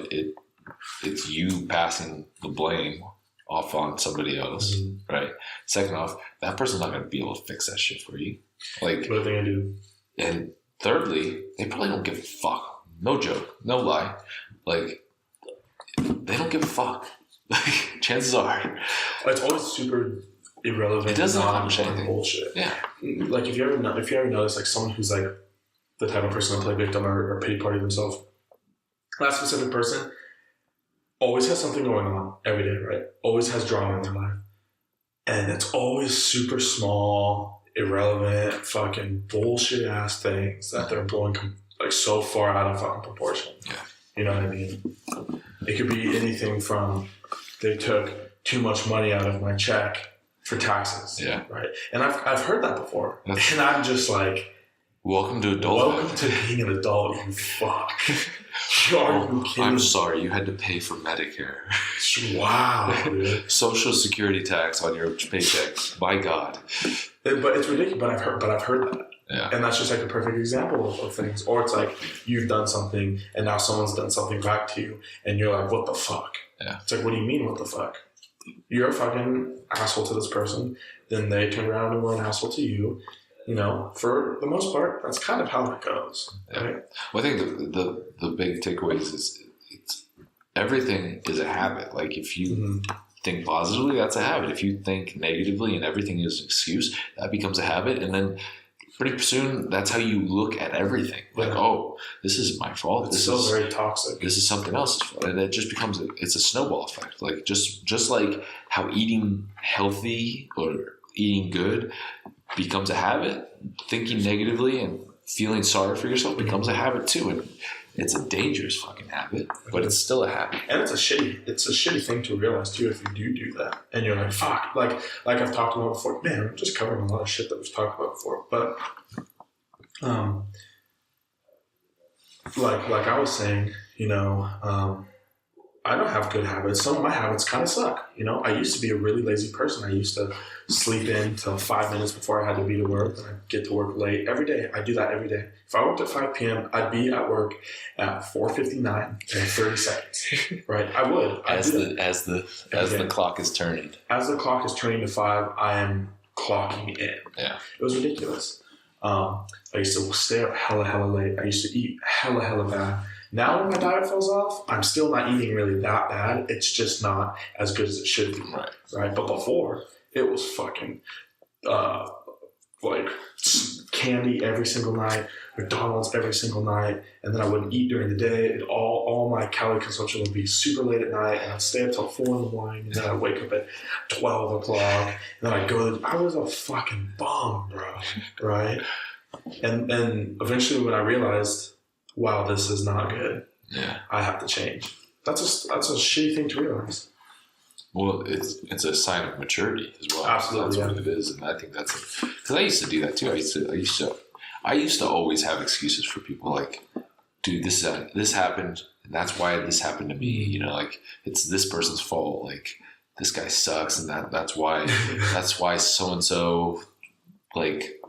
it's you passing the blame off on somebody else, right? Second off, that person's not going to be able to fix that shit for you. Like, what are they going to do? And thirdly, they probably don't give a fuck. No joke, no lie. Like, they don't give a fuck. Like, chances are, it's always super irrelevant. It doesn't accomplish anything. Bullshit. Yeah. Like, if you ever notice, like, someone who's like the type of person to play victim or pity party themselves, that specific person always has something going on every day, right? Always has drama in their life, and it's always super small, irrelevant, fucking bullshit ass things that they're blowing like so far out of fucking proportion. Yeah. You know what I mean? It could be anything from they took too much money out of my check for taxes. Yeah. Right. And I've heard that before. And I'm just like, welcome to adulthood. Welcome to being an adult, you fuck. I'm sorry, you had to pay for Medicare. Wow, dude. Social Security tax on your paycheck. My God. But it's ridiculous. But I've heard that. Yeah. And that's just like a perfect example of things. Or it's like you've done something and now someone's done something back to you and you're like, what the fuck? Yeah. It's like, what do you mean, what the fuck? You're a fucking asshole to this person. Then they turn around and were an asshole to you. You know, for the most part, that's kind of how it goes. Yeah. Right? Well, I think the big takeaways is it's everything is a habit. Like if you think positively, that's a habit. If you think negatively and everything is an excuse, that becomes a habit. And then pretty soon, that's how you look at everything. Like, oh, this is my fault. It's so very toxic. This is something else's fault. And it just becomes, it's a snowball effect. Like just like how eating healthy or eating good becomes a habit, thinking negatively and feeling sorry for yourself becomes a habit too. And it's a dangerous fucking habit, but it's still a habit. And it's a shitty thing to realize too if you do that. And you're like, fuck, like I've talked about before. Man, I'm just covering a lot of shit that we've talked about before. But like I was saying, you know, I don't have good habits. Some of my habits kind of suck. You know, I used to be a really lazy person. I used to sleep in till 5 minutes before I had to be to work, and I'd get to work late every day. I do that every day. If I worked at 5 p.m., I'd be at work at 4:59 in 30 seconds. Right? I would. As the clock is turning. As the clock is turning to 5, I am clocking in. Yeah. It was ridiculous. I used to stay up hella late. I used to eat hella bad. Now when my diet falls off, I'm still not eating really that bad. It's just not as good as it should be. Right? But before, it was fucking like candy every single night, McDonald's every single night, and then I wouldn't eat during the day. And all my calorie consumption would be super late at night, and I'd stay up till 4 in the morning, and then I'd wake up at 12 o'clock, and then I'd go I was a fucking bum, bro. Right? And eventually when I realized, wow, this is not good. Yeah, I have to change. That's a shitty thing to realize. Well, it's a sign of maturity as well. Absolutely, that's what it is, and I think that's because I used to do that too. I used to always have excuses for people like, dude, this happened, and that's why this happened to me. You know, like it's this person's fault. Like this guy sucks, and that's why so and so, like,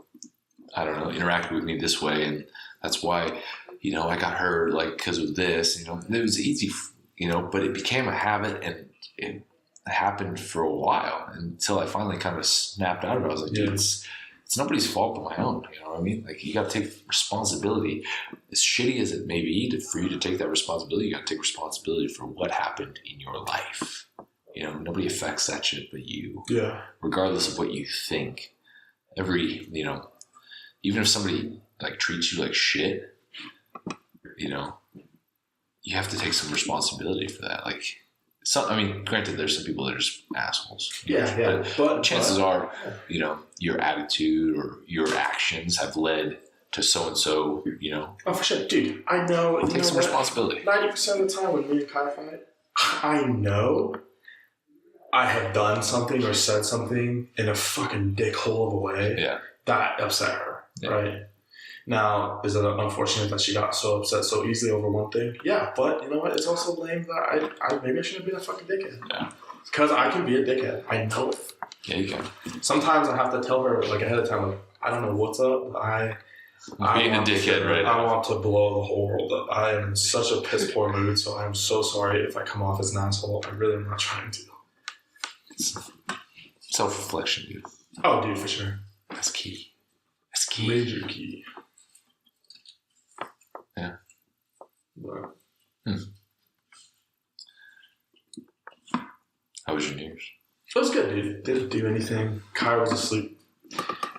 I don't know, interacted with me this way, and that's why. You know, I got hurt like because of this. You know, it was easy. You know, but it became a habit, and it happened for a while until I finally kind of snapped out of it. I was like, dude, it's nobody's fault but my own. You know what I mean? Like you got to take responsibility. As shitty as it may be for you to take that responsibility, you got to take responsibility for what happened in your life. You know, nobody affects that shit but you. Yeah. Regardless of what you think, you know, even if somebody like treats you like shit. You know, you have to take some responsibility for that. Like, granted, there's some people that are just assholes. But chances are, you know, your attitude or your actions have led to so and so. You know. Oh, for sure, dude. I know. Take some responsibility. 90% of the time when me and Kai fight, I know I have done something or said something in a fucking dickhole of a way that upset her. Yeah. Right. Now, is it unfortunate that she got so upset so easily over one thing? Yeah, but you know what? It's also lame that I maybe I shouldn't be a fucking dickhead. Yeah. Because I can be a dickhead. I know it. Yeah, you can. Sometimes I have to tell her like ahead of time, like, I don't know what's up, but being a dickhead, right? I want to blow the whole world up. I am in such a piss poor mood, so I'm so sorry if I come off as an asshole. I really am not trying to. It's self-reflection, dude. Oh, dude, for sure. That's key. That's key. Major key. Yeah. Wow. How was your New Year's? It was good, dude. Didn't do anything. Kai was asleep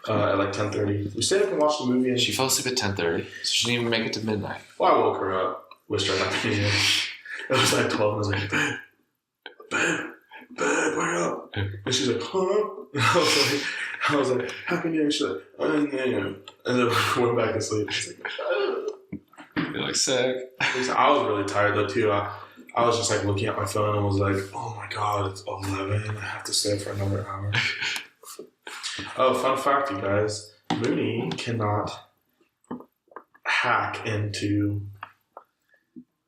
at like 10:30. We stayed up and watched the movie. And she fell asleep at 10:30, so she didn't even make it to midnight. Well, I woke her up. Wished her happy New Year. It was like 12, and I was like, babe, wake up. And she's like, huh? And I was like, happy New Year. She's like, and then went back to sleep. She's like, you're like sick. I was really tired though too. I was just like looking at my phone and was like, oh my god, it's 11. I have to stay for another hour. Oh, fun fact, you guys. Mooney cannot hack into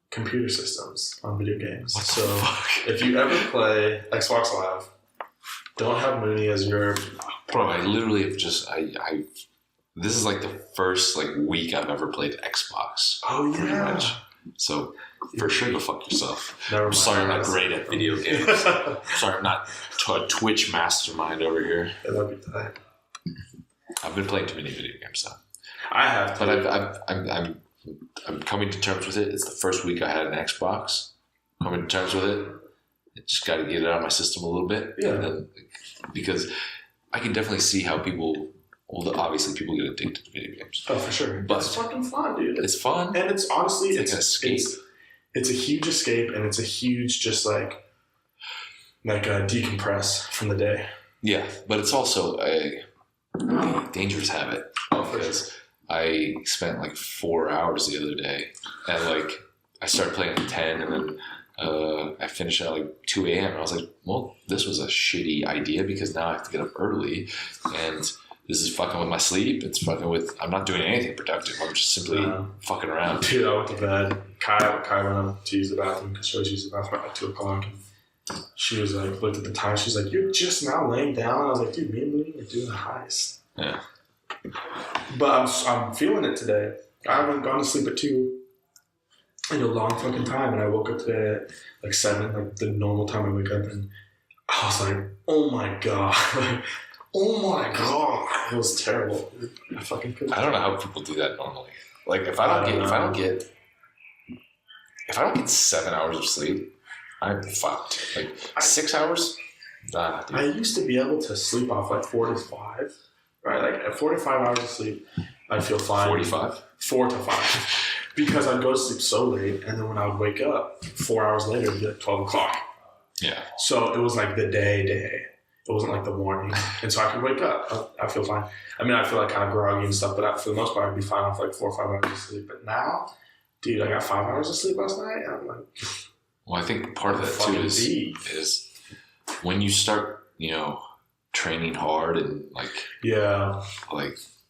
computer systems on video games. So if you ever play Xbox Live, don't have Mooney as your... Bro, I literally have just... This is like the first week I've ever played Xbox. Oh, yeah. Pretty much. So, for sure, go fuck yourself. I'm sorry I'm not great at video games. Sorry I'm not a Twitch mastermind over here. Yeah, that'd be tight. I've been playing too many video games though. I have, but I'm coming to terms with it. It's the first week I had an Xbox. Coming to terms with it. I just got to get it out of my system a little bit. Yeah. And then, because I can definitely see how people. Well, obviously, people get addicted to video games. Oh, for sure. But it's fucking fun, dude. It's fun, and it's honestly it's an escape. It's a huge escape, and it's a huge just like a decompress from the day. Yeah, but it's also a dangerous habit. Oh, for sure. I spent like 4 hours the other day, and like I started playing at 10, and then I finished at like 2 a.m. And I was like, well, this was a shitty idea because now I have to get up early, and this is fucking with my sleep. It's fucking with. I'm not doing anything productive. I'm just simply fucking around. Dude, I went to bed. Kai went up to use the bathroom because she always uses the bathroom at 2 o'clock. And she was like, looked at the time. She's like, you're just now laying down. I was like, dude, me and Mooney are doing the heist. Yeah. But I'm feeling it today. I haven't gone to sleep at 2 in a long fucking time, and I woke up today at like 7, like the normal time I wake up, and I was like, oh my god, like, oh my god, it was terrible. I fucking couldn't. I don't know how people do that normally. Like if I don't get 7 hours of sleep, I'm fucked. Like 6 hours, nah, dude. I used to be able to sleep off like 4 to 5, right? Like at 4 to 5 hours of sleep, I'd feel fine. 45? 4 to 5. Because I'd go to sleep so late, and then when I would wake up 4 hours later, it'd be like 12 o'clock. Yeah. So it was like the day. It wasn't like the morning. And so I could wake up. I feel fine. I mean, I feel like kind of groggy and stuff, but for the most part, I'd be fine off like 4 or 5 hours of sleep. But now, dude, I got 5 hours of sleep last night, and I'm like... Well, I think part of that too is when you start, training hard and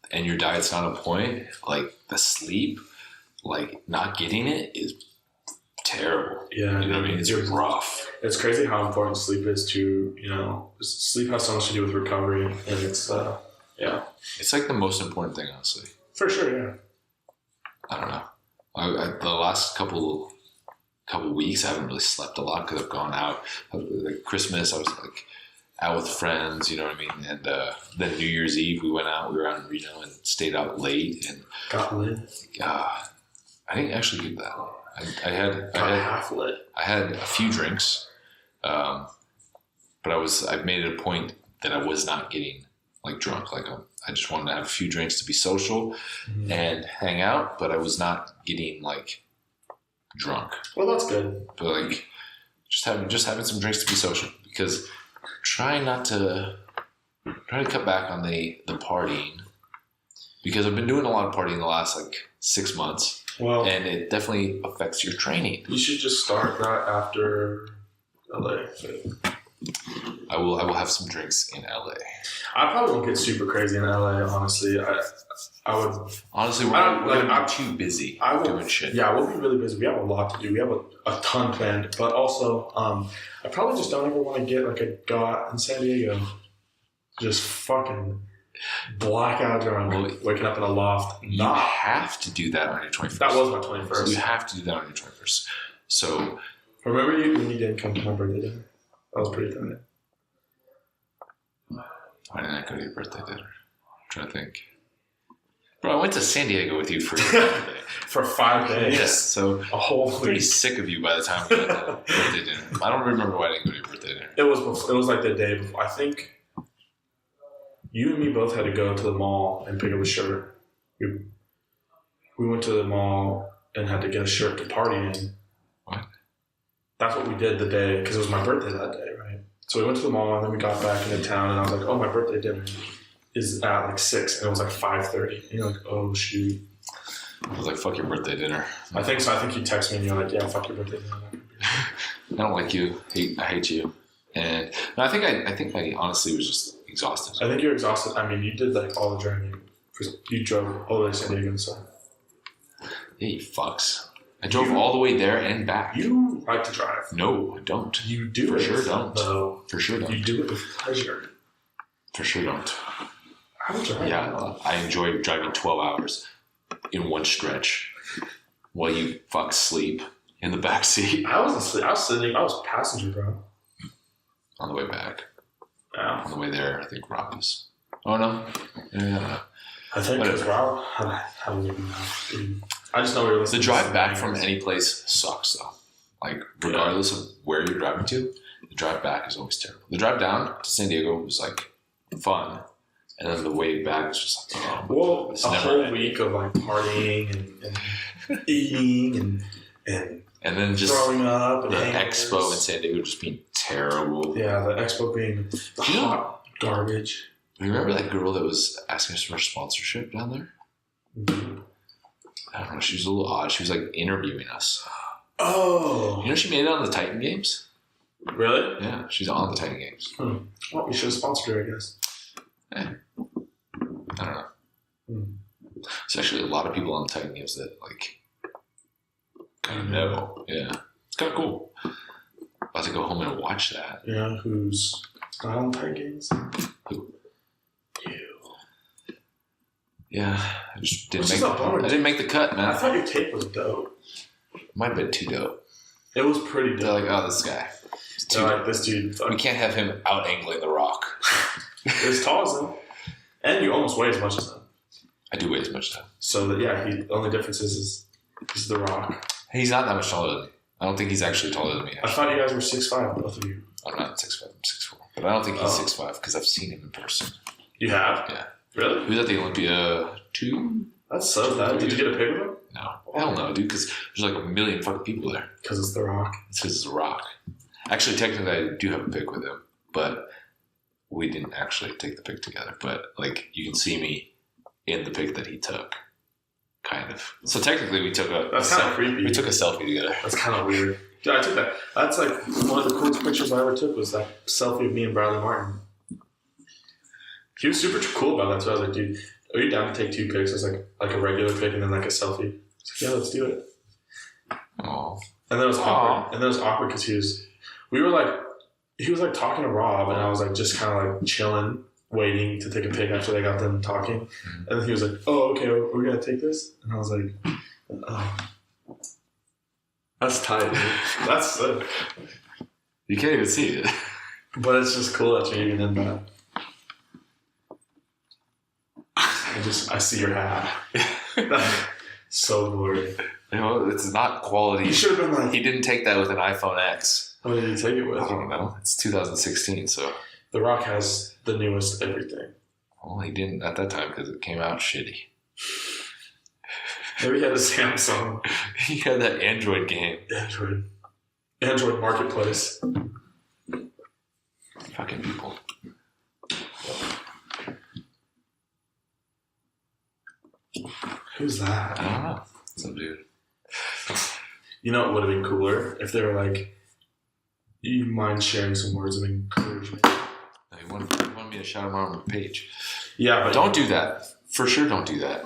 and your diet's not on point, like the sleep, like not getting it is terrible. Yeah. You know what I mean? It's rough. It's crazy how important sleep is to, sleep has so much to do with recovery, and it's, It's like the most important thing, honestly. For sure, yeah. I don't know. The last couple weeks, I haven't really slept a lot because I've gone out. Like Christmas, I was like out with friends, you know what I mean? And then New Year's Eve, we went out. We were out in Reno and stayed out late. And got lit. I didn't actually do that. I had half lit. I had a few drinks, but I made it a point that I was not getting like drunk. Like I just wanted to have a few drinks to be social and hang out, but I was not getting like drunk. Well, that's good. But like just having some drinks to be social, because try to cut back on the partying, because I've been doing a lot of partying the last like 6 months. Well, and it definitely affects your training. You should just start that after LA. I will have some drinks in LA. I probably won't get super crazy in LA, honestly. I would. Honestly, I'm too busy doing shit. Yeah, we'll be really busy. We have a lot to do. We have a ton planned. But also, I probably just don't ever want to get like a got in San Diego. Just fucking blackout drunk, waking up in a loft. You have to do that on your 21st. That was my 21st. So you have to do that on your 21st. So remember when you didn't come to my birthday dinner? That was pretty tight. Why didn't I go to your birthday dinner? I'm trying to think. Bro, I went to San Diego with you for your birthday. For 5 days. Yes, so a whole I'm pretty sick of you by the time we got to birthday dinner. I don't remember why I didn't go to your birthday dinner. It was like the day before. I think you and me both had to go to the mall and pick up a shirt. We went to the mall and had to get a shirt to party in. What? That's what we did the day, because it was my birthday that day, right? So we went to the mall, and then we got back into town, and I was like, oh, my birthday dinner is at like 6, and it was like 5:30. And you're like, oh, shoot. I was like, fuck your birthday dinner. I think so. I think you text me, and you're like, yeah, fuck your birthday dinner. I don't like you. I hate you. And no, I think I honestly was just exhausted. I think you're exhausted. I mean, you did like all the journey. You drove all the way to San Diego, so. Yeah, you fucks. I drove all the way there and back. You like to drive. No, I don't. You do. For it. sure don't. No. For sure don't. You do it with pleasure. For sure don't. I would drive. Yeah, I enjoy driving 12 hours in one stretch while you fuck sleep in the back seat. I wasn't asleep. I was sitting. I was passenger, bro. On the way back. Yeah. On the way there, I think Rob was. Oh no, Yeah. I think because Rob, I don't even know. Dude. I just know we were listening. The drive back from any place sucks though. Like regardless of where you're driving to, the drive back is always terrible. The drive down to San Diego was like fun, and then the way back is just like a whole week of like partying and eating and then just throwing up and the hangers. expo in San Diego just being terrible. Yeah, the expo being the hot garbage. Remember that girl that was asking us for sponsorship down there? Mm-hmm. I don't know. She was a little odd. She was like interviewing us. Oh. You know she made it on the Titan Games? Really? Yeah, she's on the Titan Games. Well, we should have sponsored her, I guess. I don't know. There's actually a lot of people on the Titan Games that like kind of know. Yeah. It's kind of cool. About to go home and watch that. Yeah, who's not on Titan Games? Who? You. Yeah, I just didn't Which make. is a bummer. I didn't make the cut, man. I thought your tape was dope. Might have been too dope. It was pretty They're dope. like, oh, this guy. They're like, this dude. We can't have him out angling the Rock. As tall as him. And you almost weigh as much as him. I do weigh as much as him. So, the only difference is he's the Rock. He's not that much taller than me. I don't think he's actually taller than me. I thought you guys were 6'5", both of you. I'm not 6'5", I'm 6'4". But I don't think he's 6'5", because I've seen him in person. You have? Yeah. Really? He was at the Olympia 2? That's so bad. Did you get a pic with him? No. Hell no, dude, because there's like a million fucking people there. Because it's the Rock. It's because it's a Rock. Actually, technically, I do have a pic with him, but we didn't actually take the pic together. But, like, you can see me in the pic that he took. Kind of. So technically, we took a... That's kind of creepy. We took a selfie together. That's kind of weird. Yeah, I took that. That's like one of the coolest pictures I ever took was that selfie of me and Bradley Martin. He was super cool about that, so I was like, dude, are you down to take 2 pics? It's like a regular pic and then like a selfie. I was like, yeah, let's do it. Oh. And then it was awkward. And then it was awkward because he was like talking to Rob, and I was like just kind of like chilling, waiting to take a pic after they got done talking. Mm-hmm. And then he was like, oh, okay, are we going to take this? And I was like, oh. That's tight, dude. That's sick. You can't even see it. But it's just cool that you're even in that. I see your hat. So blurry. You know, it's not quality. You should have been like... He didn't take that with an iPhone X. How many did you take it with? I don't know. It's 2016, so... The Rock has the newest everything. Well, he didn't at that time because it came out shitty. Maybe he had a Samsung. He had that Android game. Android Marketplace. Fucking people. Who's that? I don't know. Some dude. You know what would have been cooler? If they were like, you mind sharing some words of encouragement? He wanted me to shout him out on the page. Yeah, but... Don't do that. For sure don't do that.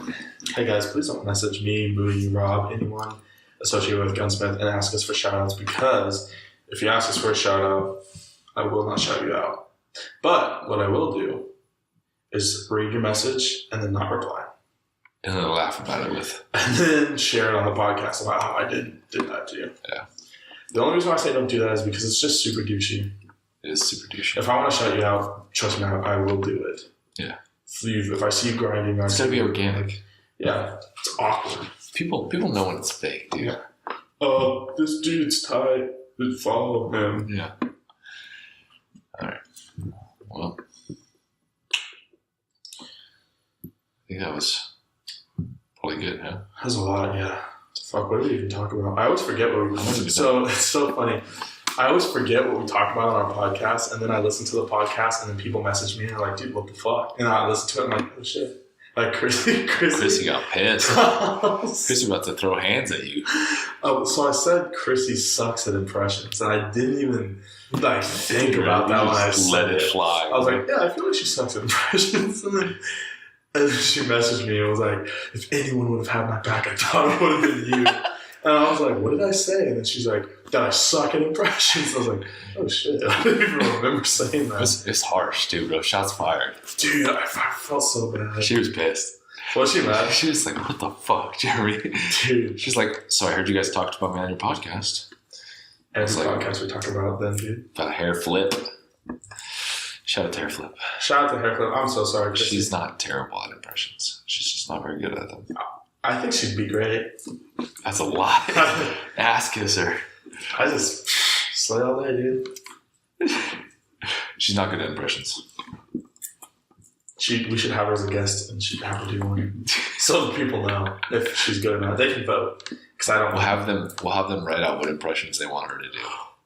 Hey guys, please don't message me, Mooney, Rob, anyone associated with Gunsmith and ask us for shout-outs, because if you ask us for a shout-out, I will not shout you out. But what I will do is read your message and then not reply. And then laugh about it with. And then share it on the podcast about how I did that to you. Yeah. The only reason why I say don't do that is because it's just super douchey. It is super douchey. If I want to shout you out, trust me, I will do it. Yeah. If I see you grinding, it's gotta be organic. Yeah, it's awkward. People know when it's fake, dude. Yeah. This dude's tight. Just follow him. Yeah. All right. Well, I think that was probably good, huh? That's a lot, yeah. Fuck, what did we even talk about? I always forget what we So it's so funny. I always forget what we talk about on our podcast, and then I listen to the podcast, and then people message me, and they're like, dude, what the fuck? And I listen to it, and I'm like, oh shit. Like, Chrissy got pissed. Chrissy about to throw hands at you. Oh, so I said Chrissy sucks at impressions, and I didn't even like think about that when I said let it fly. I was like, yeah, I feel like she sucks at impressions, and then she messaged me and was like, if anyone would have had my back, I thought it would have been you. And I was like, what did I say? And then she's like, that I suck at impressions. I was like, oh shit, I didn't even remember saying that. It's harsh, too, bro. Shots fired. Dude, I felt so bad. She was pissed. Was she mad? She was like, what the fuck, Jeremy? Dude. She's like, so I heard you guys talked about me on your podcast. Every like, podcast we talk about then, dude. About a hair flip. Shout out to Hairflip. Shout out to Hairflip. I'm so sorry, Chrissy. She's not terrible at impressions. She's just not very good at them. I think she'd be great. That's a lot. Ass kisser. I just slay all day, dude. She's not good at impressions. We should have her as a guest, and she'd have to do one, so the people know if she's good or not. They can vote because I don't. We'll have them write out what impressions they want her to do.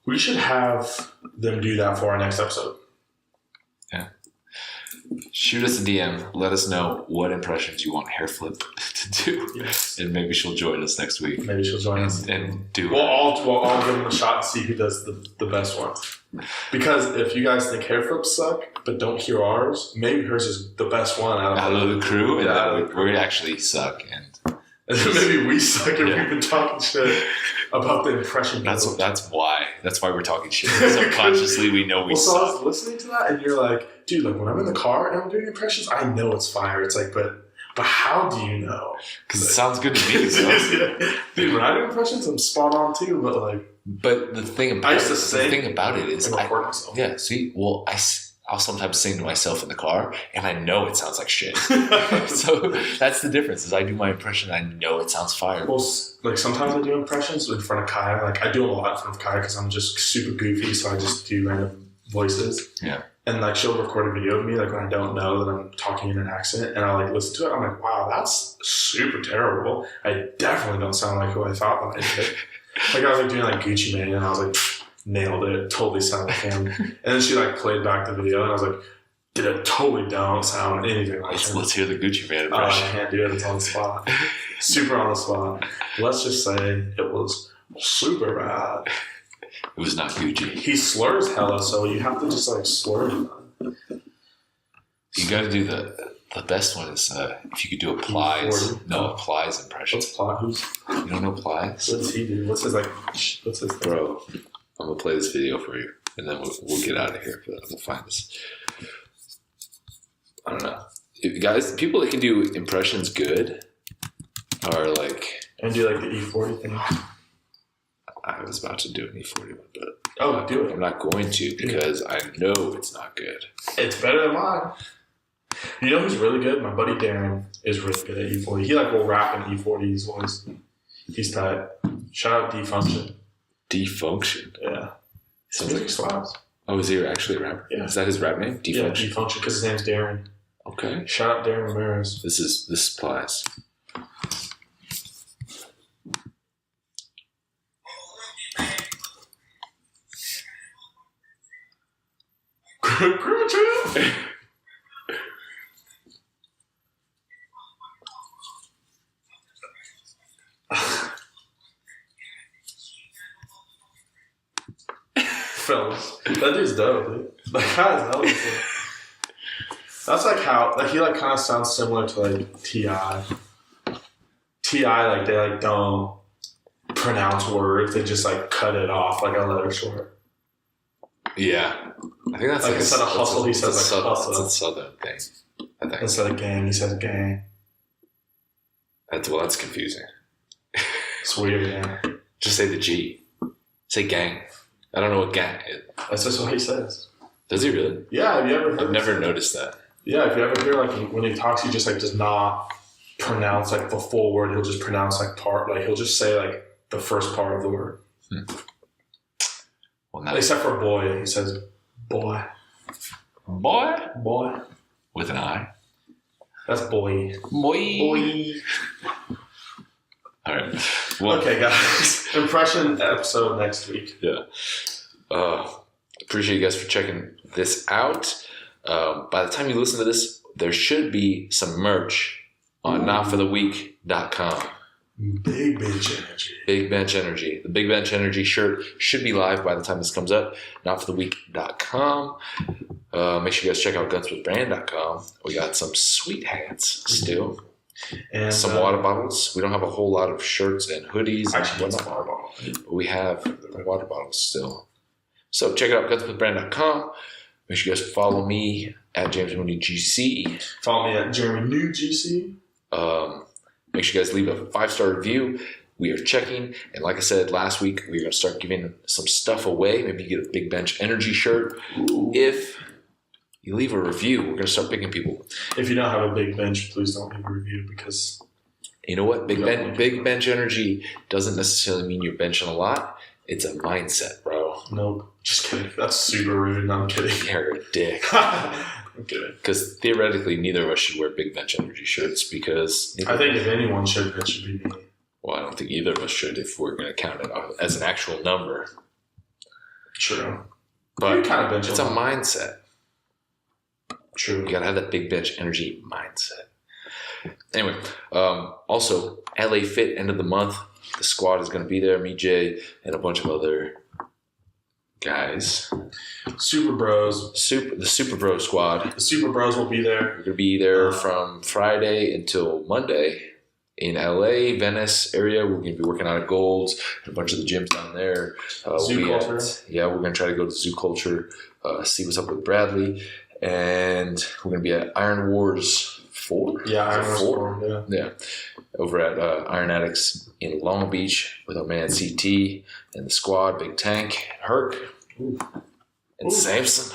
We should have them do that for our next episode. Yeah. Shoot us a DM. Let us know what impressions you want Hairflip to do, Yes. and maybe she'll join us next week. Maybe she'll join us and do. We'll all give them a shot and see who does the best one. Because if you guys think Hairflips suck but don't hear ours, maybe hers is the best one out of the crew, and yeah, we actually suck, and maybe we suck if we've been talking shit about the impression. That's why we're talking shit. Subconsciously, we know we suck. So I was listening to that, and you're like, dude, like when I'm in the car and I'm doing impressions, I know it's fire. It's like, but how do you know? Because it sounds good to me. So. Dude, when I do impressions, I'm spot on too. But the thing about it is, myself. See, well, I'll sometimes sing to myself in the car, and I know it sounds like shit. So that's the difference. Is I do my impression, and I know it sounds fire. Well, like sometimes I do impressions in front of Kaya. Like I do them a lot in front of Kaya because I'm just super goofy, so I just do random voices. Yeah. And like she'll record a video of me, like when I don't know that I'm talking in an accent, and I like listen to it. I'm like, wow, that's super terrible. I definitely don't sound like who I thought that I did. Like I was like doing like Gucci Mane, and I was like, nailed it, totally sound like him. And then she like played back the video, and I was like, did it totally don't sound anything like him. Let's hear the Gucci Mane impression. I can't do it. It's on the spot. Super on the spot. Let's just say it was super bad. It was not Gucci. He slurs hella, so you have to just like slur him. You got to do the best one is if you could do a Plies. No, a Plies impression. What's Plies? You don't know Plies? What's he do? What's his thing? Bro, I'm going to play this video for you, and then we'll get out of here. We'll find this. I don't know. Guys, people that can do impressions good are like... And do like the E40 thing. I was about to do an E40 one, but do it. I'm not going to because I know it's not good. It's better than mine. You know who's really good? My buddy Darren is really good at E40. He like will rap in E40's voice. He's tight. Shout out D-Function. D-Function? Yeah. His music slaps. Oh, is he actually a rapper? Yeah. Is that his rap name? D-Function? Yeah, D-Function, because his name's Darren. Okay. Shout out Darren Ramirez. This applies. Fellas, that dude's dope, dude. That guy's hella cool. That's like how, like he like kind of sounds similar to like T.I. T.I. like they like don't pronounce words; they just like cut it off like a letter short. Yeah, I think that's like instead of hustle, he says like hustle. That's a southern thing. I think instead of gang, he says gang. That's confusing. It's weird, yeah. Just say the G. Say gang. I don't know what gang is. That's just what he says. Does he really? Yeah, have you ever heard? I've never noticed that. Yeah, if you ever hear like when he talks, he just like does not pronounce like the full word. He'll just pronounce like part. Like he'll just say like the first part of the word. Well, except for boy, he says boy. Boy. With an I. That's boy. Boy. All right. Well, okay, guys. Impression episode next week. Yeah. Appreciate you guys for checking this out. By the time you listen to this, there should be some merch on notfortheweak.com. Big Bench Energy. Big Bench Energy. The Big Bench Energy shirt should be live by the time this comes up. Notfortheweak.com. Make sure you guys check out gunsmithbrand.com. We got some sweet hats still. And some water bottles. We don't have a whole lot of shirts and hoodies. Actually, what's a water bottle? But we have water bottles still. So check it out, gunsmithbrand.com. Make sure you guys follow me at James Mooney GC. Follow me at Jeremy New GC. Make sure you guys leave a 5-star review. We are checking. And like I said last week, we're going to start giving some stuff away. Maybe you get a Big Bench Energy shirt. If you leave a review. We're gonna start picking people. If you don't have a big bench, please don't leave a review because you know what? Big bench energy doesn't necessarily mean you're benching a lot. It's a mindset, bro. Nope. Just kidding. That's super rude. No, I'm kidding. You're a dick. I'm kidding. Because theoretically, neither of us should wear big bench energy shirts because... I think if anyone should, it should be me. Well, I don't think either of us should if we're going to count it as an actual number. True. But you kind of bench it's a mindset. True. You got to have that big bench energy mindset. Anyway, also, LA Fit, end of the month. The squad is going to be there. Me, Jay, and a bunch of other guys. Super Bros. The Super Bro squad. The Super Bros will be there. We're going to be there from Friday until Monday in LA, Venice area. We're going to be working out at Gold's and a bunch of the gyms down there. Zoo Culture. We're going to try to go to Zoo Culture, see what's up with Bradley. And we're going to be at Iron Wars 4? Yeah, Iron Wars 4. Yeah. Over at Iron Addicts in Long Beach with our man CT and the squad, Big Tank, Herc, and Samson.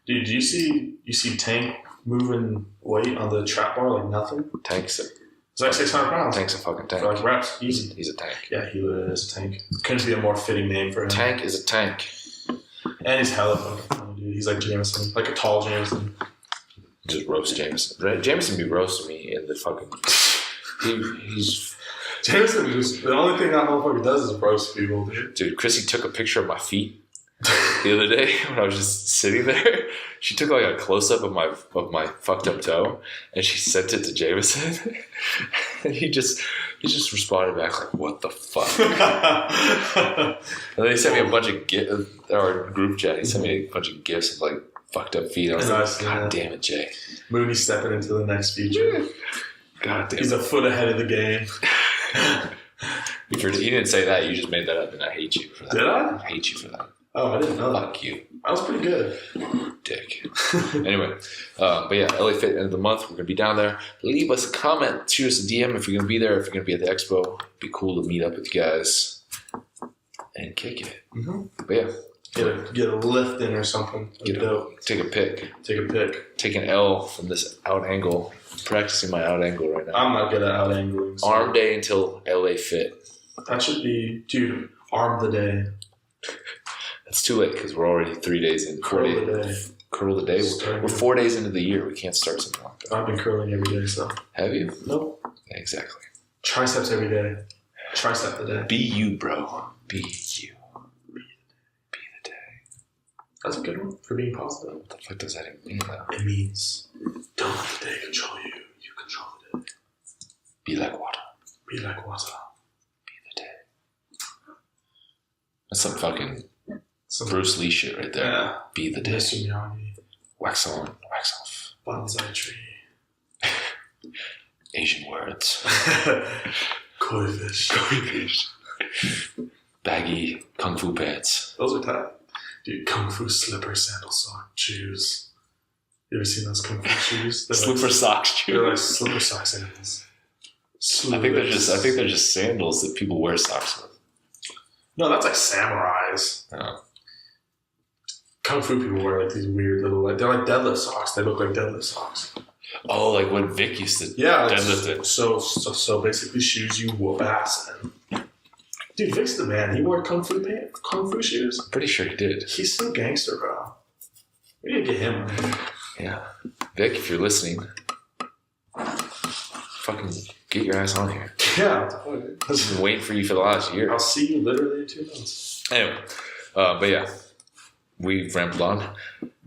Dude, do you see Tank moving weight on the trap bar like nothing? Tank's it's like 600 pounds. Tank's a fucking tank. For like reps, easy. He's a tank. Yeah, he literally is a tank. Couldn't be a more fitting name for him. Tank is a tank. And he's hella fucking funny, dude. He's like Jameson, like a tall Jameson. Just roast Jameson. Jameson be roasting me in the fucking... He's... Jameson just... The only thing that motherfucker does is roast people, dude. Dude, Chrissy took a picture of my feet the other day when I was just sitting there. She took like a close-up of my fucked up toe, and she sent it to Jameson. And he just responded back like, "What the fuck?" And then he sent me a bunch of gifs, or group chat. He sent me a bunch of gifs of like fucked up feet. I was like, "God damn it, Jay." Mooney stepping into the next feature. God damn. He's a foot ahead of the game. You didn't say that. You just made that up, and I hate you for that. Did I? I hate you for that. Oh, I didn't know that. Fuck you. That was pretty good. Dick. Anyway, but yeah, LA Fit end of the month. We're gonna be down there. Leave us a comment. Shoot us a DM if you're gonna be there. If you're gonna be at the expo, it'd be cool to meet up with you guys and kick it. Mm-hmm. But yeah, get a lift in or something. Take a pic. Take an L from this out angle. I'm practicing my out angle right now. I'm not good at out angling. So. Arm day until LA Fit. That should be, dude. Arm the day. It's too late because we're already 3 days in. Curl the day. Curl the day. We're 4 days into the year. We can't start something like that. I've been curling every day, so. Have you? Nope. Yeah, exactly. Triceps every day. Tricep the day. Be you, bro. Be you. Be the day. That's a good one for being positive. What the fuck does that even mean, though? It means don't let the day control you. You control the day. Be like water. Be like water. Be the day. That's some fucking Bruce Lee shit right there. Yeah. Be the day. Mr. Miyagi. Wax on, wax off. Bonsai tree. Asian words. Koi fish. Koi fish. Baggy kung fu pants. Those are tight. Dude, kung fu slipper, sandal sock, shoes. You ever seen those kung fu shoes? Slipper sock shoes. They're like slipper sock sandals. I think they're just sandals that people wear socks with. No, that's like samurais. Oh. Kung fu people wear like these weird little they're like deadlift socks. They look like deadlift socks. Oh, like what Vic used to deadlift it. So basically shoes you whoop ass in. Dude, Vic's the man. He wore kung fu shoes. I'm pretty sure he did. He's so gangster, bro. We need to get him. Yeah. Vic, if you're listening, fucking get your ass on here. Yeah. I've been waiting for you for the last year. I'll see you literally in 2 months. Anyway, but yeah, we've rambled on.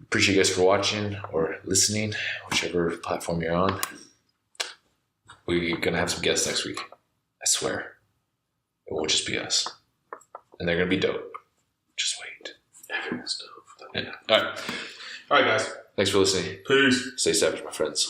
Appreciate you guys for watching or listening, whichever platform you're on. We're going to have some guests next week. I swear. It won't just be us. And they're going to be dope. Just wait. Everyone's dope. Yeah. All right. All right, guys. Thanks for listening. Peace. Stay savage, my friends.